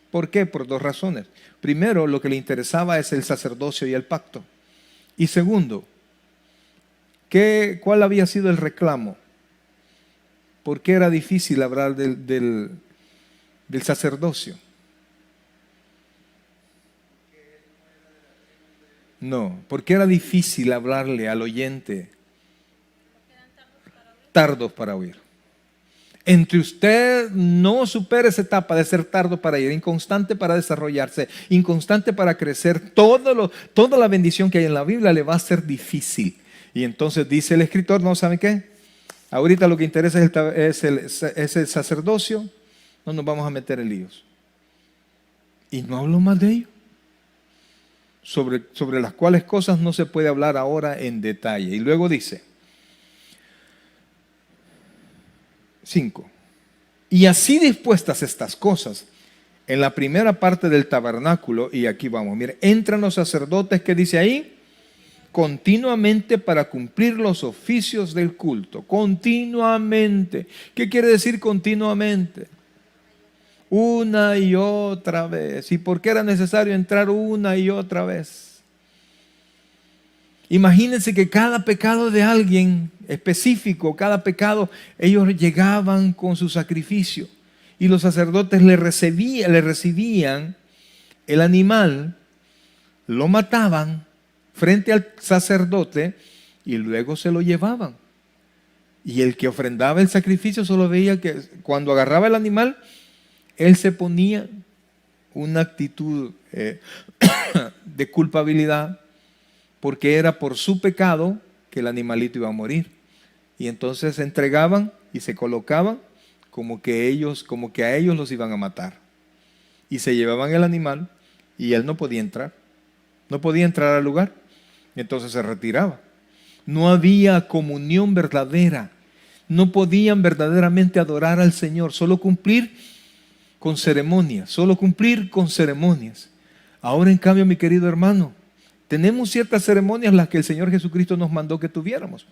¿Por qué? Por dos razones. Primero, lo que le interesaba es el sacerdocio y el pacto. Y segundo, ¿cuál había sido el reclamo? ¿Por qué era difícil hablar del sacerdocio? No, ¿por qué era difícil hablarle al oyente? Tardos para oír. Entre usted no supere esa etapa de ser tardo para ir, inconstante para desarrollarse, inconstante para crecer, toda la bendición que hay en la Biblia le va a ser difícil. Y entonces dice el escritor, ¿no saben qué? Ahorita lo que interesa es el sacerdocio, no nos vamos a meter en líos. Y no hablo más de ello. Sobre las cuales cosas no se puede hablar ahora en detalle. Y luego dice, 5. Y así dispuestas estas cosas, en la primera parte del tabernáculo, y aquí vamos, mire, entran los sacerdotes, ¿qué dice ahí? Continuamente para cumplir los oficios del culto. Continuamente. ¿Qué quiere decir continuamente? Una y otra vez. ¿Y por qué era necesario entrar una y otra vez? Imagínense que cada pecado de alguien específico, cada pecado, ellos llegaban con su sacrificio y los sacerdotes le recibían el animal, lo mataban frente al sacerdote y luego se lo llevaban. Y el que ofrendaba el sacrificio solo veía que cuando agarraba el animal, él se ponía una actitud de culpabilidad, porque era por su pecado que el animalito iba a morir. Y entonces se entregaban y se colocaban como que a ellos los iban a matar. Y se llevaban el animal y él no podía entrar. No podía entrar al lugar. Entonces se retiraba. No había comunión verdadera. No podían verdaderamente adorar al Señor. Solo cumplir con ceremonias. Solo cumplir con ceremonias. Ahora en cambio, mi querido hermano, tenemos ciertas ceremonias las que el Señor Jesucristo nos mandó que tuviéramos.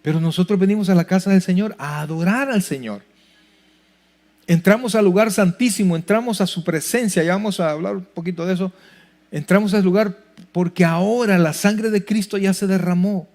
Pero nosotros venimos a la casa del Señor a adorar al Señor. Entramos al lugar santísimo, entramos a su presencia, ya vamos a hablar un poquito de eso. Entramos al lugar porque ahora la sangre de Cristo ya se derramó.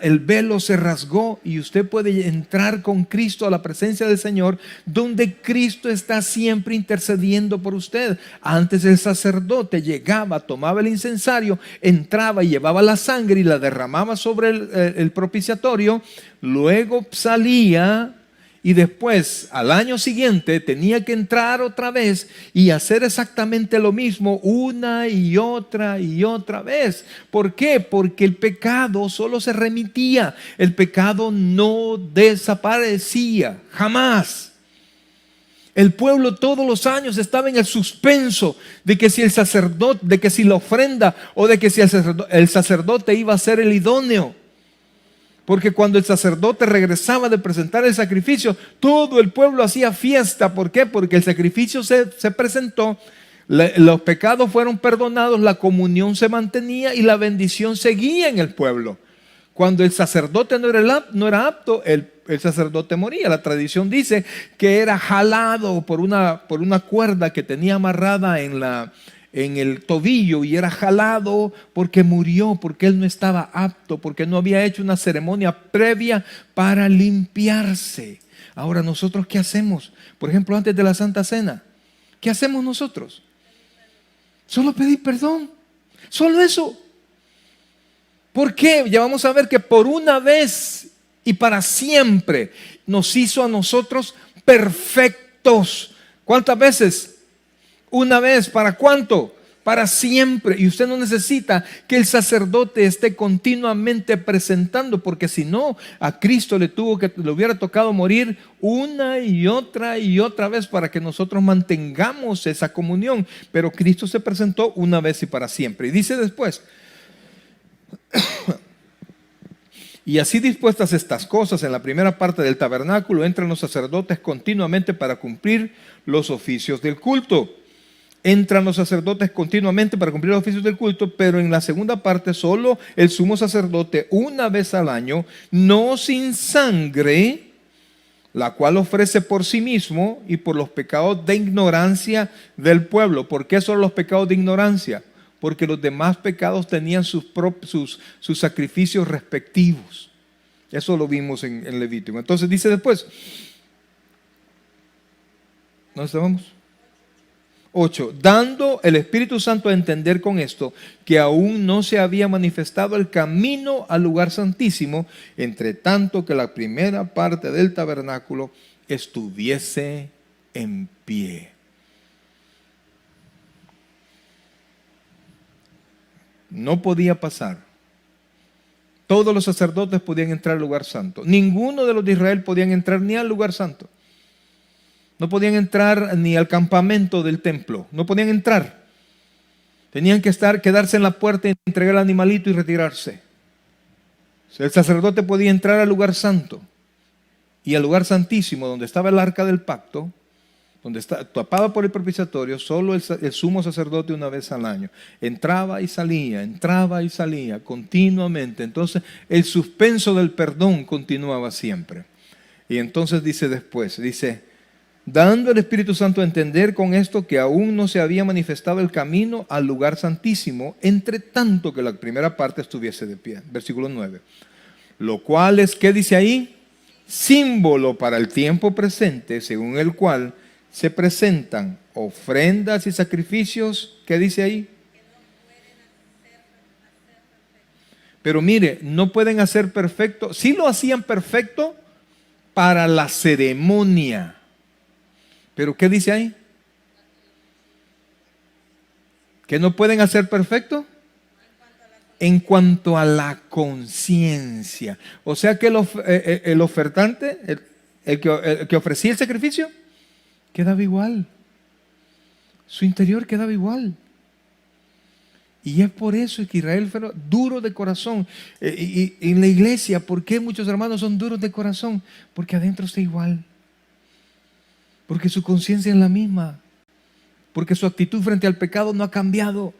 El velo se rasgó y usted puede entrar con Cristo a la presencia del Señor, donde Cristo está siempre intercediendo por usted. Antes el sacerdote llegaba, tomaba el incensario, entraba y llevaba la sangre y la derramaba sobre el propiciatorio, luego salía y después al año siguiente tenía que entrar otra vez y hacer exactamente lo mismo una y otra vez. ¿Por qué? Porque el pecado solo se remitía, el pecado no desaparecía, jamás. El pueblo todos los años estaba en el suspenso de que si el sacerdote, de que si la ofrenda o de que si el sacerdote iba a ser el idóneo. Porque cuando el sacerdote regresaba de presentar el sacrificio, todo el pueblo hacía fiesta. ¿Por qué? Porque el sacrificio se presentó, los pecados fueron perdonados, la comunión se mantenía y la bendición seguía en el pueblo. Cuando el sacerdote no era apto, el sacerdote moría. La tradición dice que era jalado por una cuerda que tenía amarrada en el tobillo y era jalado porque murió, porque él no estaba apto, porque no había hecho una ceremonia previa para limpiarse. Ahora, ¿nosotros qué hacemos? Por ejemplo, antes de la Santa Cena, ¿qué hacemos nosotros? Solo pedir perdón, solo eso. ¿Por qué? Ya vamos a ver que por una vez y para siempre nos hizo a nosotros perfectos. ¿Cuántas veces? Una vez, ¿para cuánto? Para siempre. Y usted no necesita que el sacerdote esté continuamente presentando, porque si no, a Cristo le hubiera tocado morir una y otra vez para que nosotros mantengamos esa comunión. Pero Cristo se presentó una vez y para siempre. Y dice después, y así dispuestas estas cosas, en la primera parte del tabernáculo entran los sacerdotes continuamente para cumplir los oficios del culto. Entran los sacerdotes continuamente para cumplir los oficios del culto, pero en la segunda parte solo el sumo sacerdote una vez al año, no sin sangre, la cual ofrece por sí mismo y por los pecados de ignorancia del pueblo. ¿Por qué solo los pecados de ignorancia? Porque los demás pecados tenían sus sacrificios respectivos. Eso lo vimos en Levítico. Entonces dice después, ¿dónde estábamos? 8. Dando el Espíritu Santo a entender con esto que aún no se había manifestado el camino al lugar santísimo, entre tanto que la primera parte del tabernáculo estuviese en pie. No podía pasar. Todos los sacerdotes podían entrar al lugar santo. Ninguno de los de Israel podían entrar ni al lugar santo. No podían entrar ni al campamento del templo. No podían entrar. Tenían que quedarse en la puerta, entregar el animalito y retirarse. El sacerdote podía entrar al lugar santo y al lugar santísimo donde estaba el arca del pacto, donde está tapado por el propiciatorio, solo el sumo sacerdote una vez al año. Entraba y salía continuamente. Entonces el suspenso del perdón continuaba siempre. Y entonces dice después, dando el Espíritu Santo a entender con esto que aún no se había manifestado el camino al lugar santísimo, entre tanto que la primera parte estuviese de pie. Versículo 9. Lo cual es, ¿qué dice ahí? Símbolo para el tiempo presente, según el cual se presentan ofrendas y sacrificios. ¿Qué dice ahí? Pero mire, no pueden hacer perfecto. Sí lo hacían perfecto para la ceremonia. ¿Pero qué dice ahí? ¿Que no pueden hacer perfecto? En cuanto a la conciencia. O sea que el ofertante, el que ofrecía el sacrificio, quedaba igual. Su interior quedaba igual. Y es por eso que Israel fue duro de corazón. Y en la iglesia, ¿por qué muchos hermanos son duros de corazón? Porque adentro está igual. Porque su conciencia es la misma. Porque su actitud frente al pecado no ha cambiado.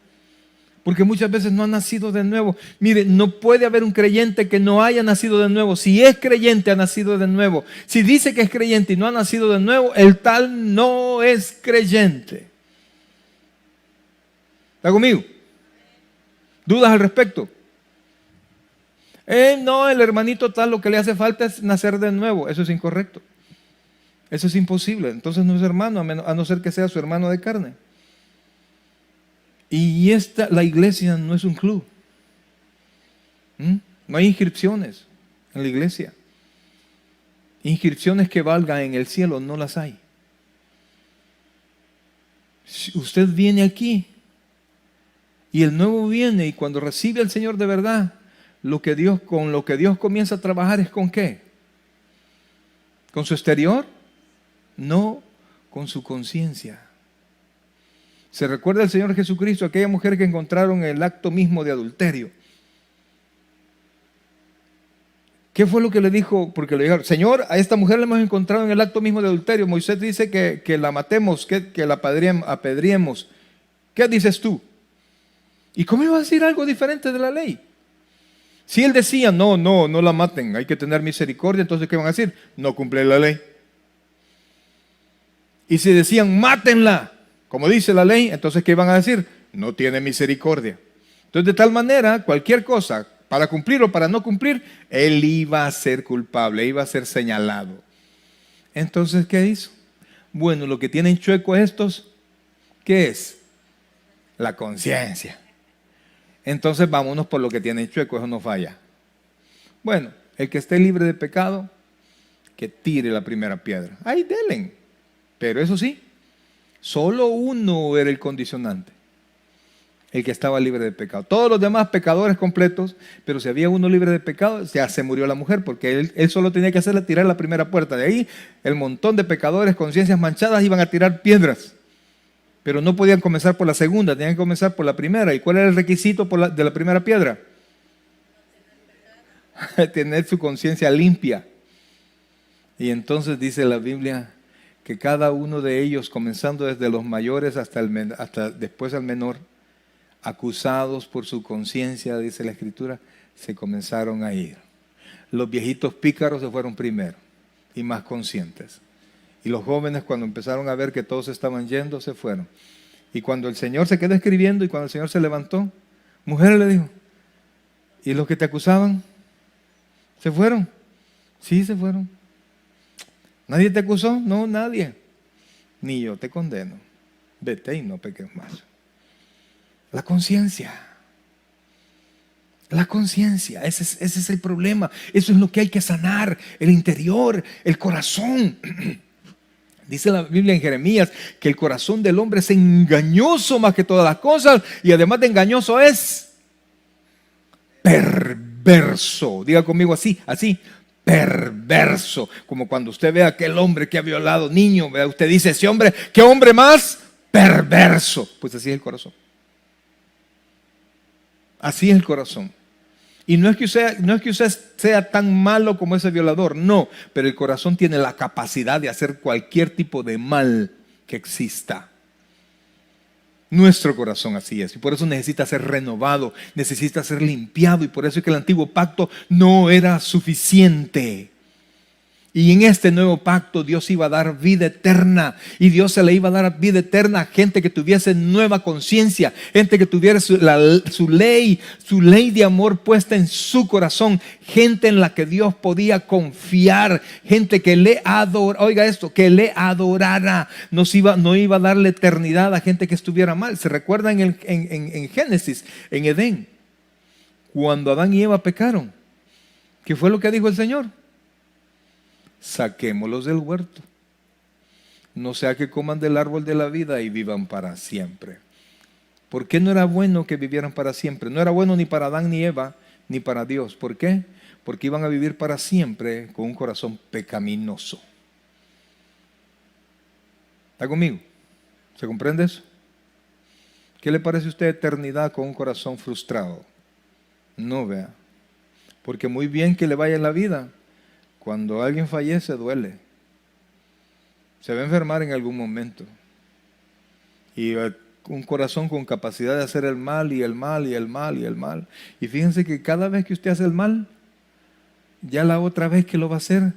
Porque muchas veces no ha nacido de nuevo. Mire, no puede haber un creyente que no haya nacido de nuevo. Si es creyente, ha nacido de nuevo. Si dice que es creyente y no ha nacido de nuevo, el tal no es creyente. ¿Está conmigo? ¿Dudas al respecto? No, el hermanito tal, lo que le hace falta es nacer de nuevo. Eso es incorrecto. Eso es imposible. Entonces no es hermano, a no ser que sea su hermano de carne. Y la iglesia no es un club. No hay inscripciones en la iglesia. Inscripciones que valgan en el cielo no las hay. Si usted viene aquí y el nuevo viene, y cuando recibe al Señor de verdad, con lo que Dios comienza a trabajar es ¿con qué? ¿Con su exterior? No, con su conciencia. Se recuerda al Señor Jesucristo, aquella mujer que encontraron en el acto mismo de adulterio. ¿Qué fue lo que le dijo? Porque le dijeron, Señor, a esta mujer la hemos encontrado en el acto mismo de adulterio. Moisés dice que la matemos, que la apedriemos. ¿Qué dices tú? ¿Y cómo iba a decir algo diferente de la ley? Si él decía, no la maten, hay que tener misericordia, entonces ¿qué van a decir? No cumple la ley. Y si decían, mátenla, como dice la ley, entonces ¿qué van a decir? No tiene misericordia. Entonces de tal manera, cualquier cosa, para cumplir o para no cumplir, él iba a ser culpable, iba a ser señalado. Entonces, ¿qué hizo? Bueno, lo que tienen chueco estos, ¿qué es? La conciencia. Entonces vámonos por lo que tienen chueco, eso no falla. Bueno, el que esté libre de pecado, que tire la primera piedra. Ahí denle. Pero eso sí, solo uno era el condicionante, el que estaba libre de pecado. Todos los demás pecadores completos, pero si había uno libre de pecado, ya se murió la mujer, porque él solo tenía que hacerle tirar la primera puerta. De ahí, el montón de pecadores, conciencias manchadas, iban a tirar piedras. Pero no podían comenzar por la segunda, tenían que comenzar por la primera. ¿Y cuál era el requisito de la primera piedra? Tener su conciencia limpia. Y entonces dice la Biblia que cada uno de ellos, comenzando desde los mayores hasta después al menor, acusados por su conciencia, dice la Escritura, se comenzaron a ir. Los viejitos pícaros se fueron primero y más conscientes. Y los jóvenes, cuando empezaron a ver que todos estaban yendo, se fueron. Y cuando el Señor se quedó escribiendo y cuando el Señor se levantó, mujer le dijo, ¿y los que te acusaban? ¿Se fueron? Sí, se fueron. ¿Nadie te acusó? No, nadie. Ni yo te condeno. vete y no peques más. La conciencia. La conciencia, ese es el problema. Eso es lo que hay que sanar, el interior, el corazón. Dice la Biblia en Jeremías que el corazón del hombre es engañoso más que todas las cosas, y además de engañoso es perverso. Diga conmigo así, perverso. Como cuando usted ve a aquel hombre que ha violado niños, usted dice, ese hombre, ¿qué hombre más perverso? Pues así es el corazón. Así es el corazón. Y no es que usted sea tan malo como ese violador, no, pero el corazón tiene la capacidad de hacer cualquier tipo de mal que exista. Nuestro corazón así es, y por eso necesita ser renovado, necesita ser limpiado, y por eso es que el antiguo pacto no era suficiente. Y en este nuevo pacto Dios iba a dar vida eterna, y Dios se le iba a dar vida eterna a gente que tuviese nueva conciencia, gente que tuviera su ley de amor puesta en su corazón, gente en la que Dios podía confiar, gente que le adorara, oiga esto, que le adorara. No iba a darle eternidad a gente que estuviera mal. ¿Se recuerdan en Génesis, en Edén, cuando Adán y Eva pecaron? ¿Qué fue lo que dijo el Señor? Saquémoslos del huerto, no sea que coman del árbol de la vida y vivan para siempre. ¿Por qué no era bueno que vivieran para siempre? No era bueno ni para Adán ni Eva, ni para Dios. ¿Por qué? Porque iban a vivir para siempre con un corazón pecaminoso. ¿Está conmigo? ¿Se comprende eso? ¿Qué le parece a usted eternidad con un corazón frustrado? No, vea. Porque muy bien que le vaya en la vida, cuando alguien fallece duele. Se va a enfermar en algún momento. Y un corazón con capacidad de hacer el mal y el mal y el mal y el mal. Y fíjense que cada vez que usted hace el mal, ya la otra vez que lo va a hacer,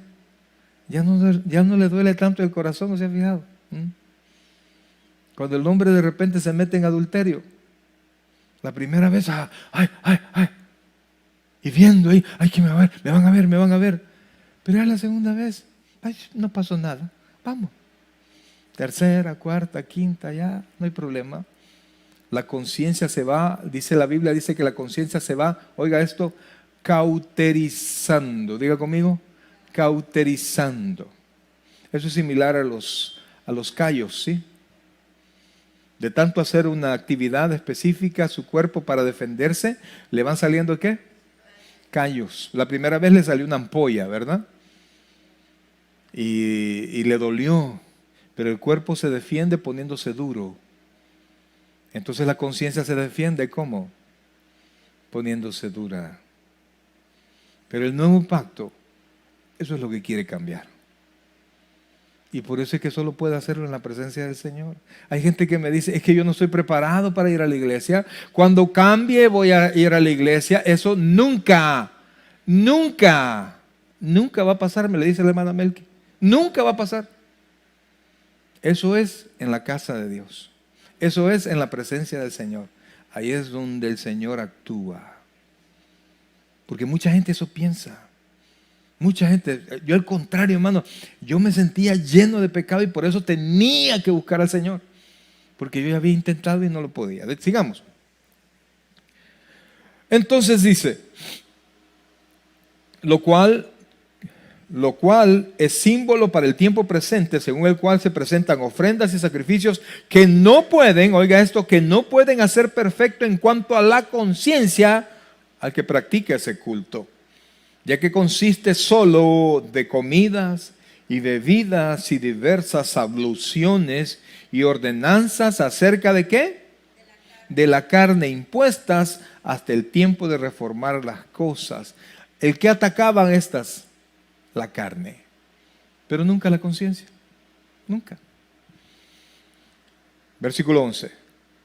ya no le duele tanto el corazón, ¿no se ha fijado? Cuando el hombre de repente se mete en adulterio, la primera vez, ay, y viendo ahí, ay, que me van a ver. Pero ya la segunda vez, ay, no pasó nada, vamos. Tercera, cuarta, quinta, ya no hay problema. La conciencia se va, dice la Biblia, dice que la conciencia se va, oiga esto, cauterizando. Diga conmigo, cauterizando. Eso es similar a los callos, ¿sí? De tanto hacer una actividad específica a su cuerpo para defenderse, le van saliendo ¿qué? Callos. La primera vez le salió una ampolla, ¿verdad? Y le dolió, pero el cuerpo se defiende poniéndose duro. Entonces la conciencia se defiende ¿cómo? Poniéndose dura. Pero el nuevo pacto, eso es lo que quiere cambiar. Y por eso es que solo puede hacerlo en la presencia del Señor. Hay gente que me dice, es que yo no estoy preparado para ir a la iglesia. Cuando cambie voy a ir a la iglesia. Eso nunca va a pasar, me le dice la hermana Melqui. Nunca va a pasar. Eso es en la casa de Dios. Eso es en la presencia del Señor. Ahí es donde el Señor actúa. Porque mucha gente eso piensa. Mucha gente, yo al contrario, hermano, yo me sentía lleno de pecado y por eso tenía que buscar al Señor. Porque yo ya había intentado y no lo podía. Sigamos. Entonces dice, lo cual es símbolo para el tiempo presente, según el cual se presentan ofrendas y sacrificios que no pueden, oiga esto, que no pueden hacer perfecto en cuanto a la conciencia al que practica ese culto, ya que consiste solo de comidas y bebidas y diversas abluciones y ordenanzas acerca de ¿qué? De la carne impuestas hasta el tiempo de reformar las cosas. ¿El que atacaban estas? La carne, pero nunca la conciencia, nunca. Versículo 11.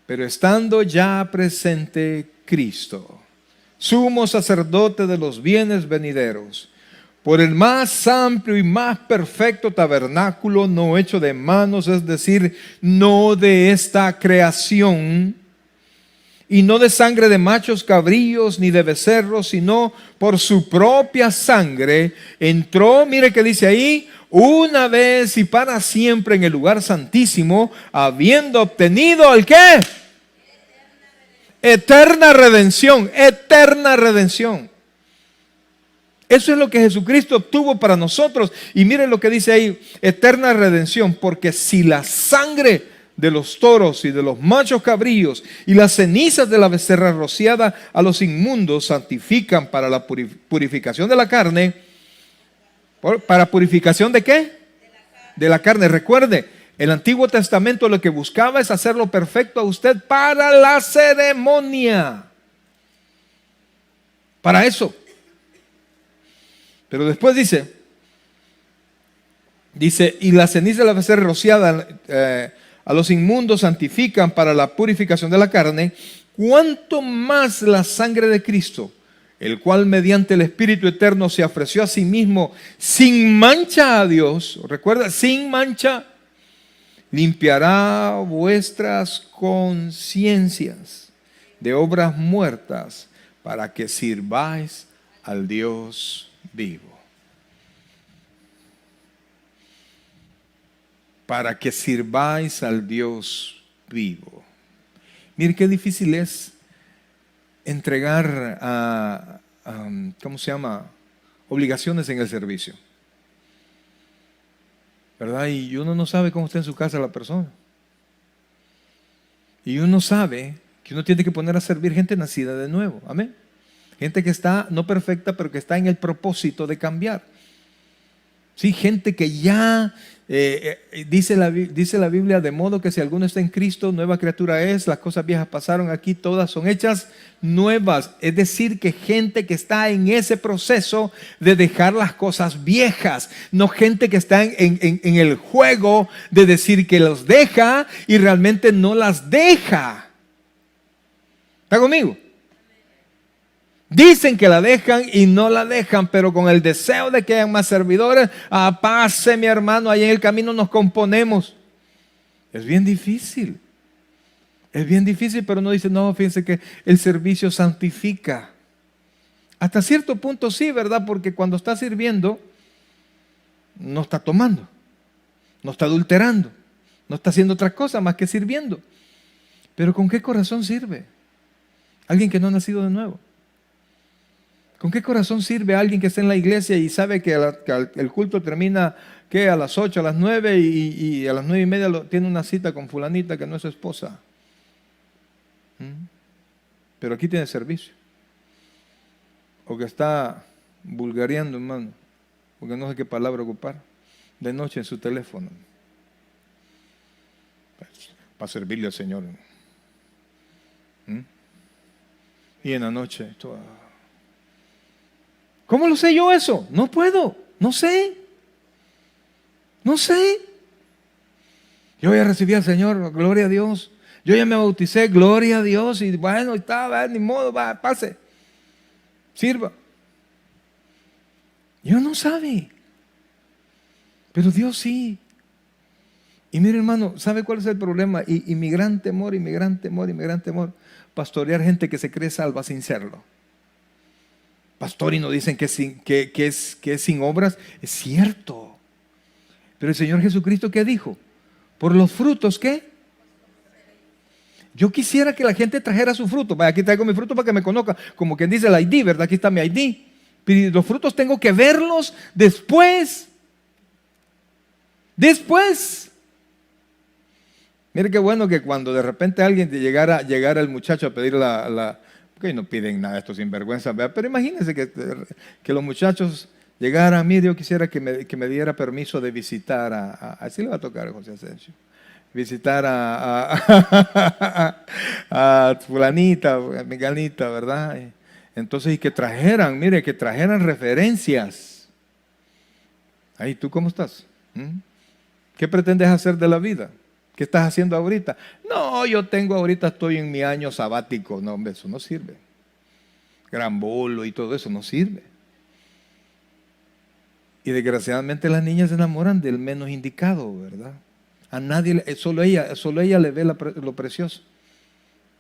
Pero estando ya presente Cristo, sumo sacerdote de los bienes venideros, por el más amplio y más perfecto tabernáculo, no hecho de manos, es decir, no de esta creación, y no de sangre de machos cabríos ni de becerros, sino por su propia sangre, entró, mire que dice ahí, una vez y para siempre en el lugar santísimo, habiendo obtenido ¿el qué? Eterna redención, eterna redención. Eso es lo que Jesucristo obtuvo para nosotros. Y miren lo que dice ahí, eterna redención, porque si la sangre de los toros y de los machos cabríos y las cenizas de la becerra rociada a los inmundos santifican para la purificación de la carne, ¿para purificación de qué? De la carne. Recuerde, el Antiguo Testamento lo que buscaba es hacerlo perfecto a usted para la ceremonia. Para eso. Pero después dice, y la ceniza de la becerra rociada a los inmundos santifican para la purificación de la carne, cuánto más la sangre de Cristo, el cual mediante el Espíritu Eterno se ofreció a sí mismo sin mancha a Dios, recuerda, sin mancha, limpiará vuestras conciencias de obras muertas para que sirváis al Dios vivo. Para que sirváis al Dios vivo. Mire qué difícil es entregar ¿cómo se llama? Obligaciones en el servicio. ¿Verdad? Y uno no sabe cómo está en su casa la persona. Y uno sabe que uno tiene que poner a servir gente nacida de nuevo. Amén. Gente que está, no perfecta, pero que está en el propósito de cambiar. Sí, gente que ya dice la Biblia, de modo que si alguno está en Cristo, nueva criatura es, las cosas viejas pasaron, aquí todas son hechas nuevas. Es decir, que gente que está en ese proceso de dejar las cosas viejas, no gente que está en el juego de decir que los deja y realmente no las deja. ¿Está conmigo? Dicen que la dejan y no la dejan, pero con el deseo de que hayan más servidores. Pase, mi hermano, ahí en el camino nos componemos. Es bien difícil. Es bien difícil, pero no dice, no, fíjense que el servicio santifica. Hasta cierto punto sí, ¿verdad? Porque cuando está sirviendo, no está tomando, no está adulterando, no está haciendo otra cosa más que sirviendo. Pero ¿con qué corazón sirve? Alguien que no ha nacido de nuevo. ¿Con qué corazón sirve a alguien que está en la iglesia y sabe que el culto termina ¿qué? A las 8, a las 9 y a las 9:30 tiene una cita con fulanita que no es su esposa? Pero aquí tiene servicio. O que está vulgareando, hermano, porque no sé qué palabra ocupar, de noche en su teléfono. Para servirle al Señor. Y en la noche, ¿cómo lo sé yo eso? No puedo, no sé. Yo voy a recibir al Señor, gloria a Dios. Yo ya me bauticé, gloria a Dios. Y bueno, está, ni modo, va, pase. Sirva. Yo no sabe. Pero Dios sí. Y mire, hermano, ¿sabe cuál es el problema? Y mi gran temor, pastorear gente que se cree salva sin serlo. Pastor, y nos dicen que es sin obras. Es cierto. Pero el Señor Jesucristo, ¿qué dijo? Por los frutos, ¿qué? Yo quisiera que la gente trajera su fruto. Vaya, aquí traigo mi fruto para que me conozca. Como quien dice el ID, ¿verdad? Aquí está mi ID. Pero los frutos tengo que verlos después. Mire qué bueno que cuando de repente alguien llegara el muchacho a pedir porque no piden nada estos sinvergüenzas, ¿verdad? Pero imagínense que los muchachos llegaran, mire, yo quisiera que me diera permiso de visitar así le va a tocar a José Asensio, visitar a fulanita, a menganita, ¿verdad? Entonces, y que trajeran referencias. Ahí, ¿tú cómo estás? ¿Qué pretendes hacer de la vida? ¿Qué estás haciendo ahorita? No, estoy en mi año sabático. No, hombre, eso no sirve. Gran bolo y todo eso no sirve. Y desgraciadamente las niñas se enamoran del menos indicado, ¿verdad? A nadie, solo ella le ve lo precioso.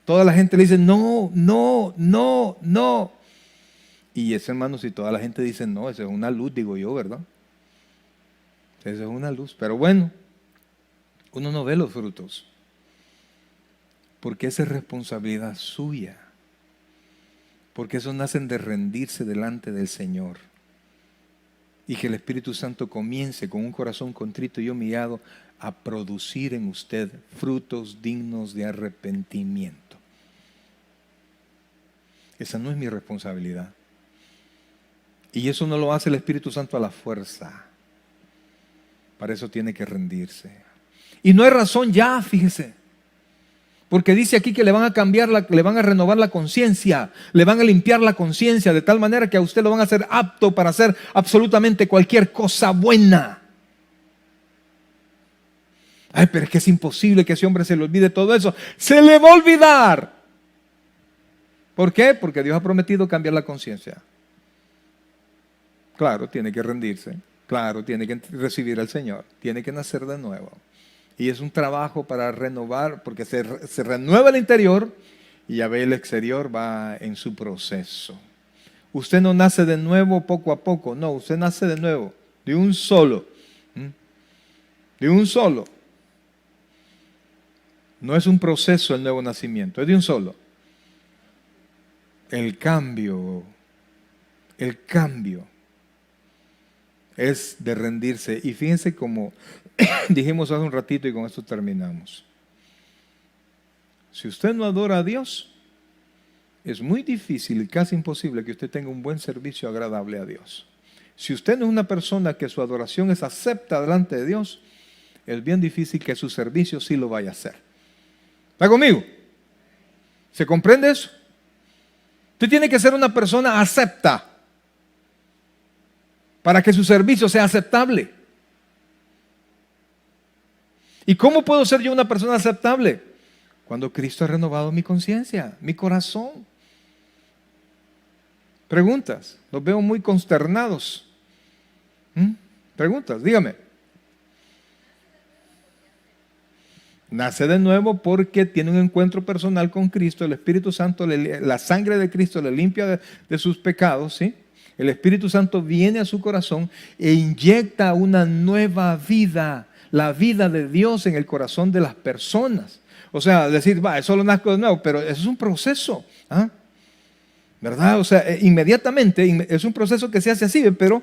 Toda la gente le dice no. Y ese, hermano, si toda la gente dice no, eso es una luz, digo yo, ¿verdad? Eso es una luz. Pero bueno, uno no ve los frutos, porque esa es responsabilidad suya, porque eso nacen de rendirse delante del Señor. Y que el Espíritu Santo comience con un corazón contrito y humillado a producir en usted frutos dignos de arrepentimiento. Esa no es mi responsabilidad. Y eso no lo hace el Espíritu Santo a la fuerza. Para eso tiene que rendirse. Y no hay razón ya, fíjese. Porque dice aquí que le van a cambiar, le van a renovar la conciencia, le van a limpiar la conciencia de tal manera que a usted lo van a hacer apto para hacer absolutamente cualquier cosa buena. Ay, pero es que es imposible que ese hombre se le olvide todo eso. Se le va a olvidar. ¿Por qué? Porque Dios ha prometido cambiar la conciencia. Claro, tiene que rendirse. Claro, tiene que recibir al Señor. Tiene que nacer de nuevo. Y es un trabajo para renovar, porque se renueva el interior y ya ve el exterior va en su proceso. Usted no nace de nuevo poco a poco, no, usted nace de nuevo, de un solo. De un solo. No es un proceso el nuevo nacimiento, es de un solo. El cambio es de rendirse. Y fíjense como dijimos hace un ratito y con esto terminamos. Si usted no adora a Dios, es muy difícil y casi imposible que usted tenga un buen servicio agradable a Dios. Si usted no es una persona que su adoración es acepta delante de Dios, es bien difícil que su servicio sí lo vaya a hacer. ¿Está conmigo? ¿Se comprende eso? Usted tiene que ser una persona acepta para que su servicio sea aceptable. ¿Y cómo puedo ser yo una persona aceptable? Cuando Cristo ha renovado mi conciencia, mi corazón. Preguntas, los veo muy consternados. Preguntas, dígame. Nace de nuevo porque tiene un encuentro personal con Cristo. El Espíritu Santo, la sangre de Cristo le limpia de sus pecados, ¿sí? El Espíritu Santo viene a su corazón e inyecta una nueva vida, la vida de Dios en el corazón de las personas. O sea, decir, eso lo nazco de nuevo, pero eso es un proceso, ¿verdad? O sea, inmediatamente es un proceso que se hace así, pero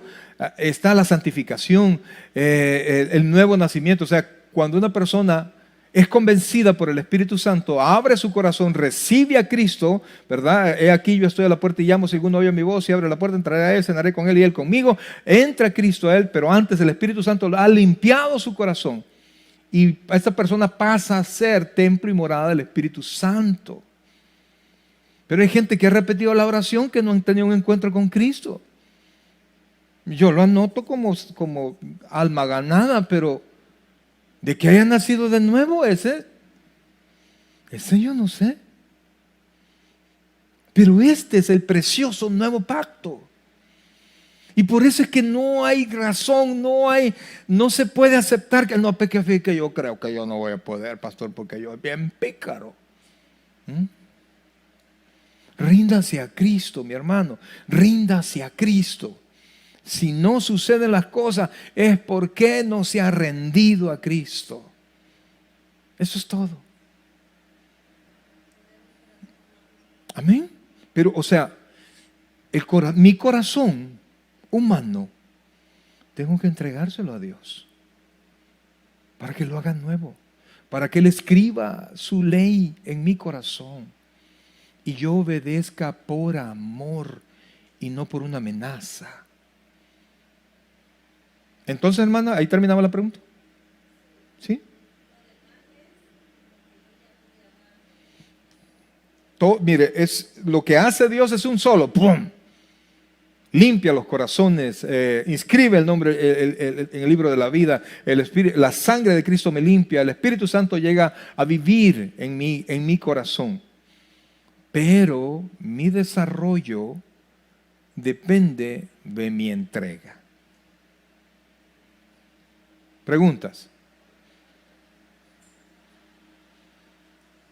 está la santificación, el nuevo nacimiento. O sea, cuando una persona es convencida por el Espíritu Santo, abre su corazón, recibe a Cristo, ¿verdad? He aquí yo estoy a la puerta y llamo, si alguno oye mi voz y abre la puerta, entraré a él, cenaré con él y él conmigo. Entra Cristo a él, pero antes el Espíritu Santo ha limpiado su corazón y esta persona pasa a ser templo y morada del Espíritu Santo. Pero hay gente que ha repetido la oración que no han tenido un encuentro con Cristo. Yo lo anoto como alma ganada, pero de que haya nacido de nuevo, ese yo no sé. Pero este es el precioso nuevo pacto. Y por eso es que no hay razón, no se puede aceptar que no peque, que yo creo que yo no voy a poder, pastor, porque yo soy bien pícaro. Ríndase a Cristo, mi hermano, ríndase a Cristo. Si no suceden las cosas, es porque no se ha rendido a Cristo. Eso es todo. Amén. Pero, o sea, mi corazón humano, tengo que entregárselo a Dios para que lo haga nuevo, para que Él escriba su ley en mi corazón y yo obedezca por amor y no por una amenaza. Entonces, hermana, ahí terminaba la pregunta. ¿Sí? Mire, lo que hace Dios es un solo. ¡Pum! Limpia los corazones, inscribe el nombre en el libro de la vida. La sangre de Cristo me limpia. El Espíritu Santo llega a vivir en mi corazón. Pero mi desarrollo depende de mi entrega. ¿Preguntas?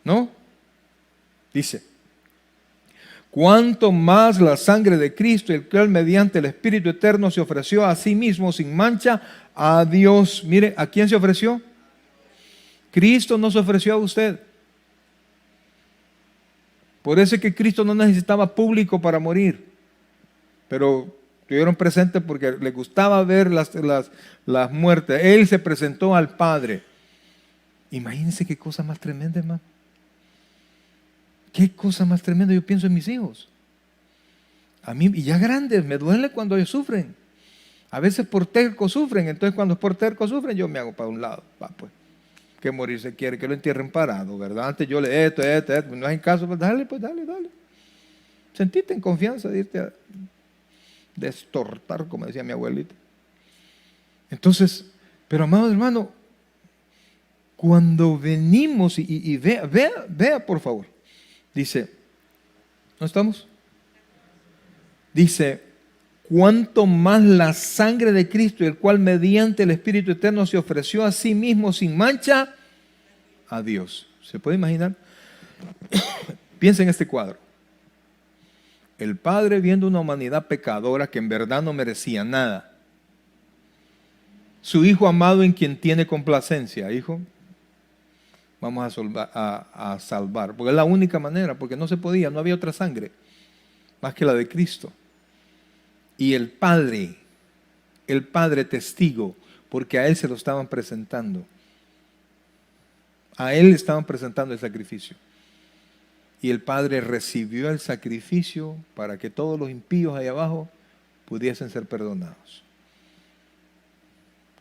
¿No? Dice, cuánto más la sangre de Cristo, el cual mediante el Espíritu eterno se ofreció a sí mismo sin mancha a Dios. Mire, ¿a quién se ofreció? Cristo no se ofreció a usted. Por eso es que Cristo no necesitaba público para morir, pero estuvieron presentes porque les gustaba ver las muertes. Él se presentó al Padre. Imagínense qué cosa más tremenda, hermano. Qué cosa más tremenda. Yo pienso en mis hijos. A mí, y ya grandes, me duele cuando ellos sufren. A veces por terco sufren, entonces cuando por terco sufren, yo me hago para un lado. Va, pues, que morirse quiere, que lo entierren parado, ¿verdad? Antes yo le esto, no es en caso, pues dale. Sentiste en confianza de irte a destortar, como decía mi abuelita. Entonces, pero amados hermanos, cuando venimos y vea por favor, dice, ¿no estamos? Dice, cuánto más la sangre de Cristo, el cual mediante el Espíritu eterno se ofreció a sí mismo sin mancha a Dios. ¿Se puede imaginar? Piensa en este cuadro. El Padre viendo una humanidad pecadora que en verdad no merecía nada. Su Hijo amado en quien tiene complacencia. Hijo, vamos a salvar. Porque es la única manera, porque no se podía, no había otra sangre más que la de Cristo. Y el Padre testigo, porque a Él se lo estaban presentando. A Él le estaban presentando el sacrificio. Y el Padre recibió el sacrificio para que todos los impíos ahí abajo pudiesen ser perdonados.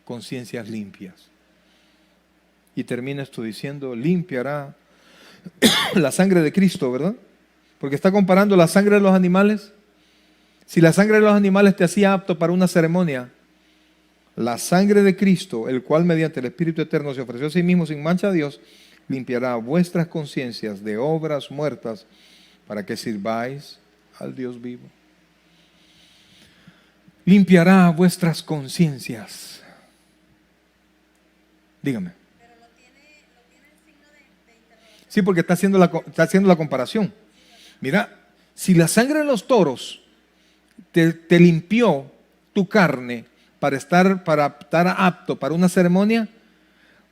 Conciencias limpias. Y termina esto diciendo, limpiará la sangre de Cristo, ¿verdad? Porque está comparando la sangre de los animales. Si la sangre de los animales te hacía apto para una ceremonia, la sangre de Cristo, el cual mediante el Espíritu eterno se ofreció a sí mismo sin mancha a Dios, limpiará vuestras conciencias de obras muertas para que sirváis al Dios vivo. Limpiará vuestras conciencias. Dígame. Pero lo tiene el signo de interrogación. Sí, porque está haciendo la comparación. Mira, si la sangre de los toros te limpió tu carne para estar apto para una ceremonia,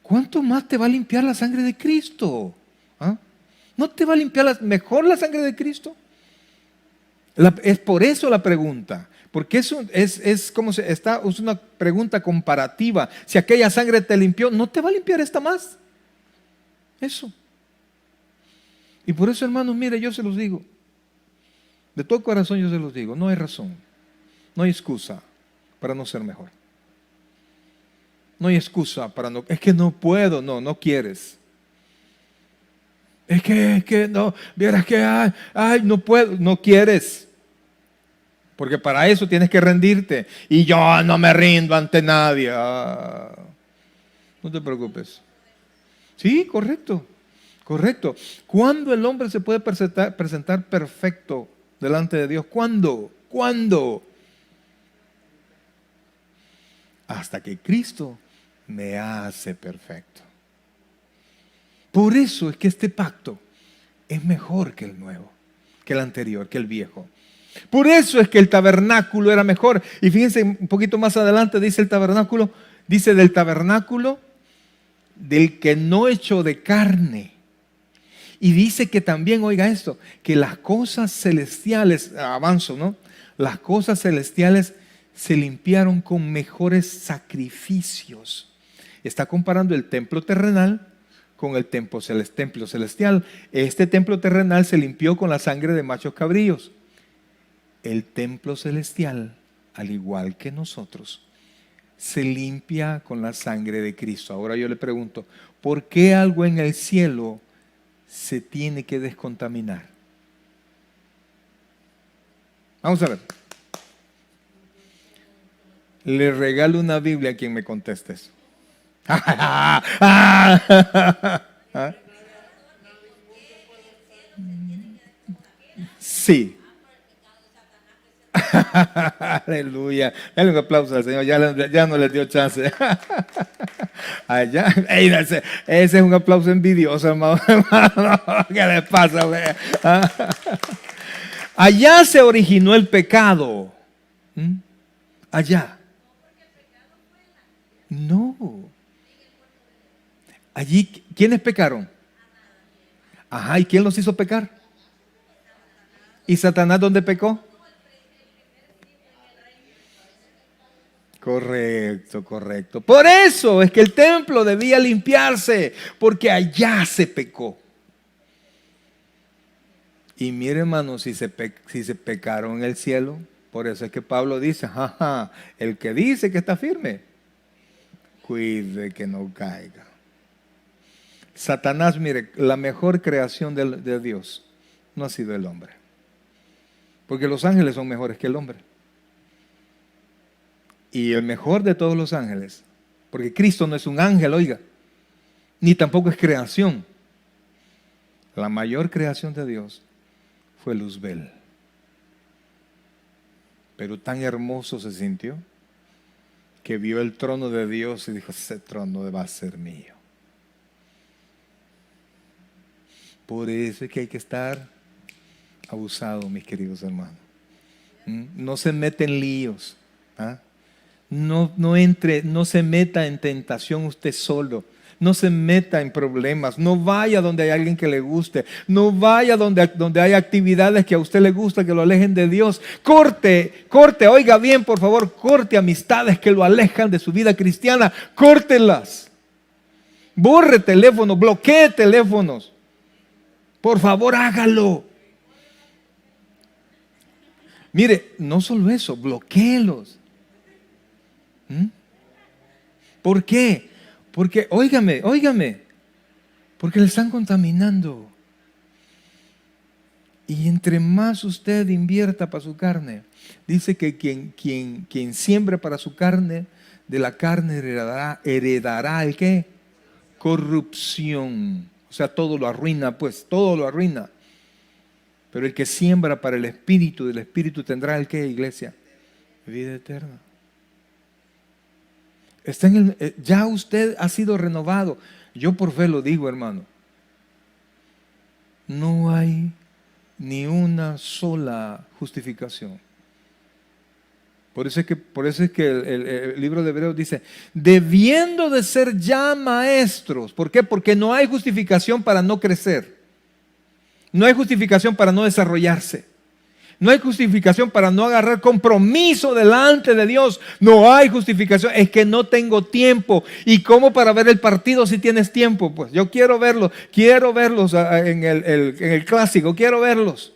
¿cuánto más te va a limpiar la sangre de Cristo? ¿Ah? ¿No te va a limpiar mejor la sangre de Cristo? Es por eso la pregunta, porque es una pregunta comparativa. Si aquella sangre te limpió, ¿no te va a limpiar esta más? Eso. Y por eso, hermanos, mire, yo se los digo, de todo corazón yo se los digo, no hay razón, no hay excusa para no ser mejor. No hay excusa para no, es que no puedo, no quieres. Es que no, vieras que, no puedo, no quieres. Porque para eso tienes que rendirte. Y yo no me rindo ante nadie. No te preocupes. Sí, correcto. ¿Cuándo el hombre se puede presentar perfecto delante de Dios? ¿Cuándo? Hasta que Cristo me hace perfecto. Por eso es que este pacto es mejor que el nuevo, que el anterior, que el viejo. Por eso es que el tabernáculo era mejor. Y fíjense un poquito más adelante, dice del tabernáculo del que no echó de carne. Y dice que también, oiga esto, que las cosas celestiales, avanzo, ¿no? Las cosas celestiales se limpiaron con mejores sacrificios. Está comparando el templo terrenal con el templo celestial. Este templo terrenal se limpió con la sangre de machos cabríos. El templo celestial, al igual que nosotros, se limpia con la sangre de Cristo. Ahora yo le pregunto, ¿por qué algo en el cielo se tiene que descontaminar? Vamos a ver. Le regalo una Biblia a quien me conteste eso. Sí. Aleluya. Dale un aplauso al Señor. Ya no le dio chance. Ese es un aplauso envidioso, hermano. ¿Qué le pasa, güey? Allá se originó el pecado. ¿Mm? Allá. No. Allí, ¿quiénes pecaron? Ajá, ¿y quién los hizo pecar? ¿Y Satanás dónde pecó? Correcto, correcto. Por eso es que el templo debía limpiarse, porque allá se pecó. Y mire, hermano, si se pecaron en el cielo, por eso es que Pablo dice, jaja, el que dice que está firme, cuide que no caiga. Satanás, mire, la mejor creación de Dios no ha sido el hombre. Porque los ángeles son mejores que el hombre. Y el mejor de todos los ángeles, porque Cristo no es un ángel, oiga, ni tampoco es creación. La mayor creación de Dios fue Luzbel. Pero tan hermoso se sintió que vio el trono de Dios y dijo, ese trono va a ser mío. Por eso es que hay que estar abusado, mis queridos hermanos. No se meten en líos. ¿Ah? No entre, no se meta en tentación usted solo. No se meta en problemas. No vaya donde hay alguien que le guste. No vaya donde hay actividades que a usted le gusta, que lo alejen de Dios. Corte, oiga bien, por favor, corte amistades que lo alejan de su vida cristiana. Córtelas. Borre teléfonos, bloquee teléfonos. Por favor, hágalo. Mire, no solo eso, bloquéelos. ¿Por qué? Porque, óigame, porque le están contaminando. Y entre más usted invierta para su carne, dice que quien siembra para su carne, de la carne heredará ¿el qué? Corrupción. O sea, todo lo arruina, pues, todo lo arruina. Pero el que siembra para el Espíritu, del Espíritu tendrá ¿el qué, iglesia? Vida eterna. Ya usted ha sido renovado. Yo por fe lo digo, hermano. No hay ni una sola justificación. Por eso es que el libro de Hebreos dice, debiendo de ser ya maestros. ¿Por qué? Porque no hay justificación para no crecer. No hay justificación para no desarrollarse. No hay justificación para no agarrar compromiso delante de Dios. No hay justificación. Es que no tengo tiempo. ¿Y cómo para ver el partido si tienes tiempo? Pues yo quiero verlos en el clásico, quiero verlos.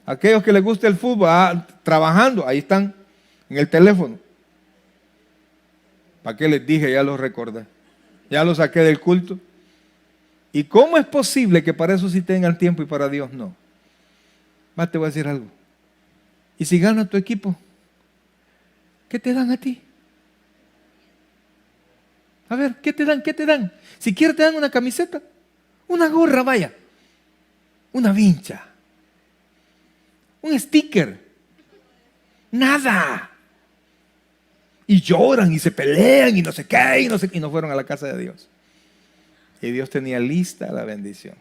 Aquellos que les gusta el fútbol, trabajando, ahí están, en el teléfono. ¿Para qué les dije? Ya los recordé. Ya los saqué del culto. ¿Y cómo es posible que para eso sí tengan tiempo y para Dios no? Más te voy a decir algo. ¿Y si gana tu equipo? ¿Qué te dan a ti? A ver, ¿qué te dan? ¿Qué te dan? Si quieres te dan una camiseta, una gorra, vaya, una vincha, un sticker, nada. Y lloran y se pelean y no sé qué, y no fueron a la casa de Dios. Y Dios tenía lista la bendición.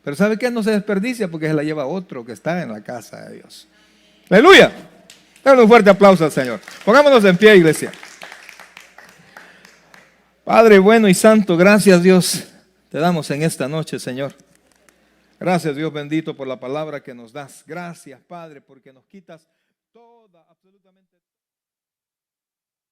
Pero ¿sabe qué? No se desperdicia porque se la lleva otro que está en la casa de Dios. ¡Aleluya! Dale un fuerte aplauso al Señor. Pongámonos en pie, iglesia. Padre bueno y santo, gracias Dios te damos en esta noche, Señor. Gracias Dios bendito por la palabra que nos das. Gracias Padre porque nos quitas toda, absolutamente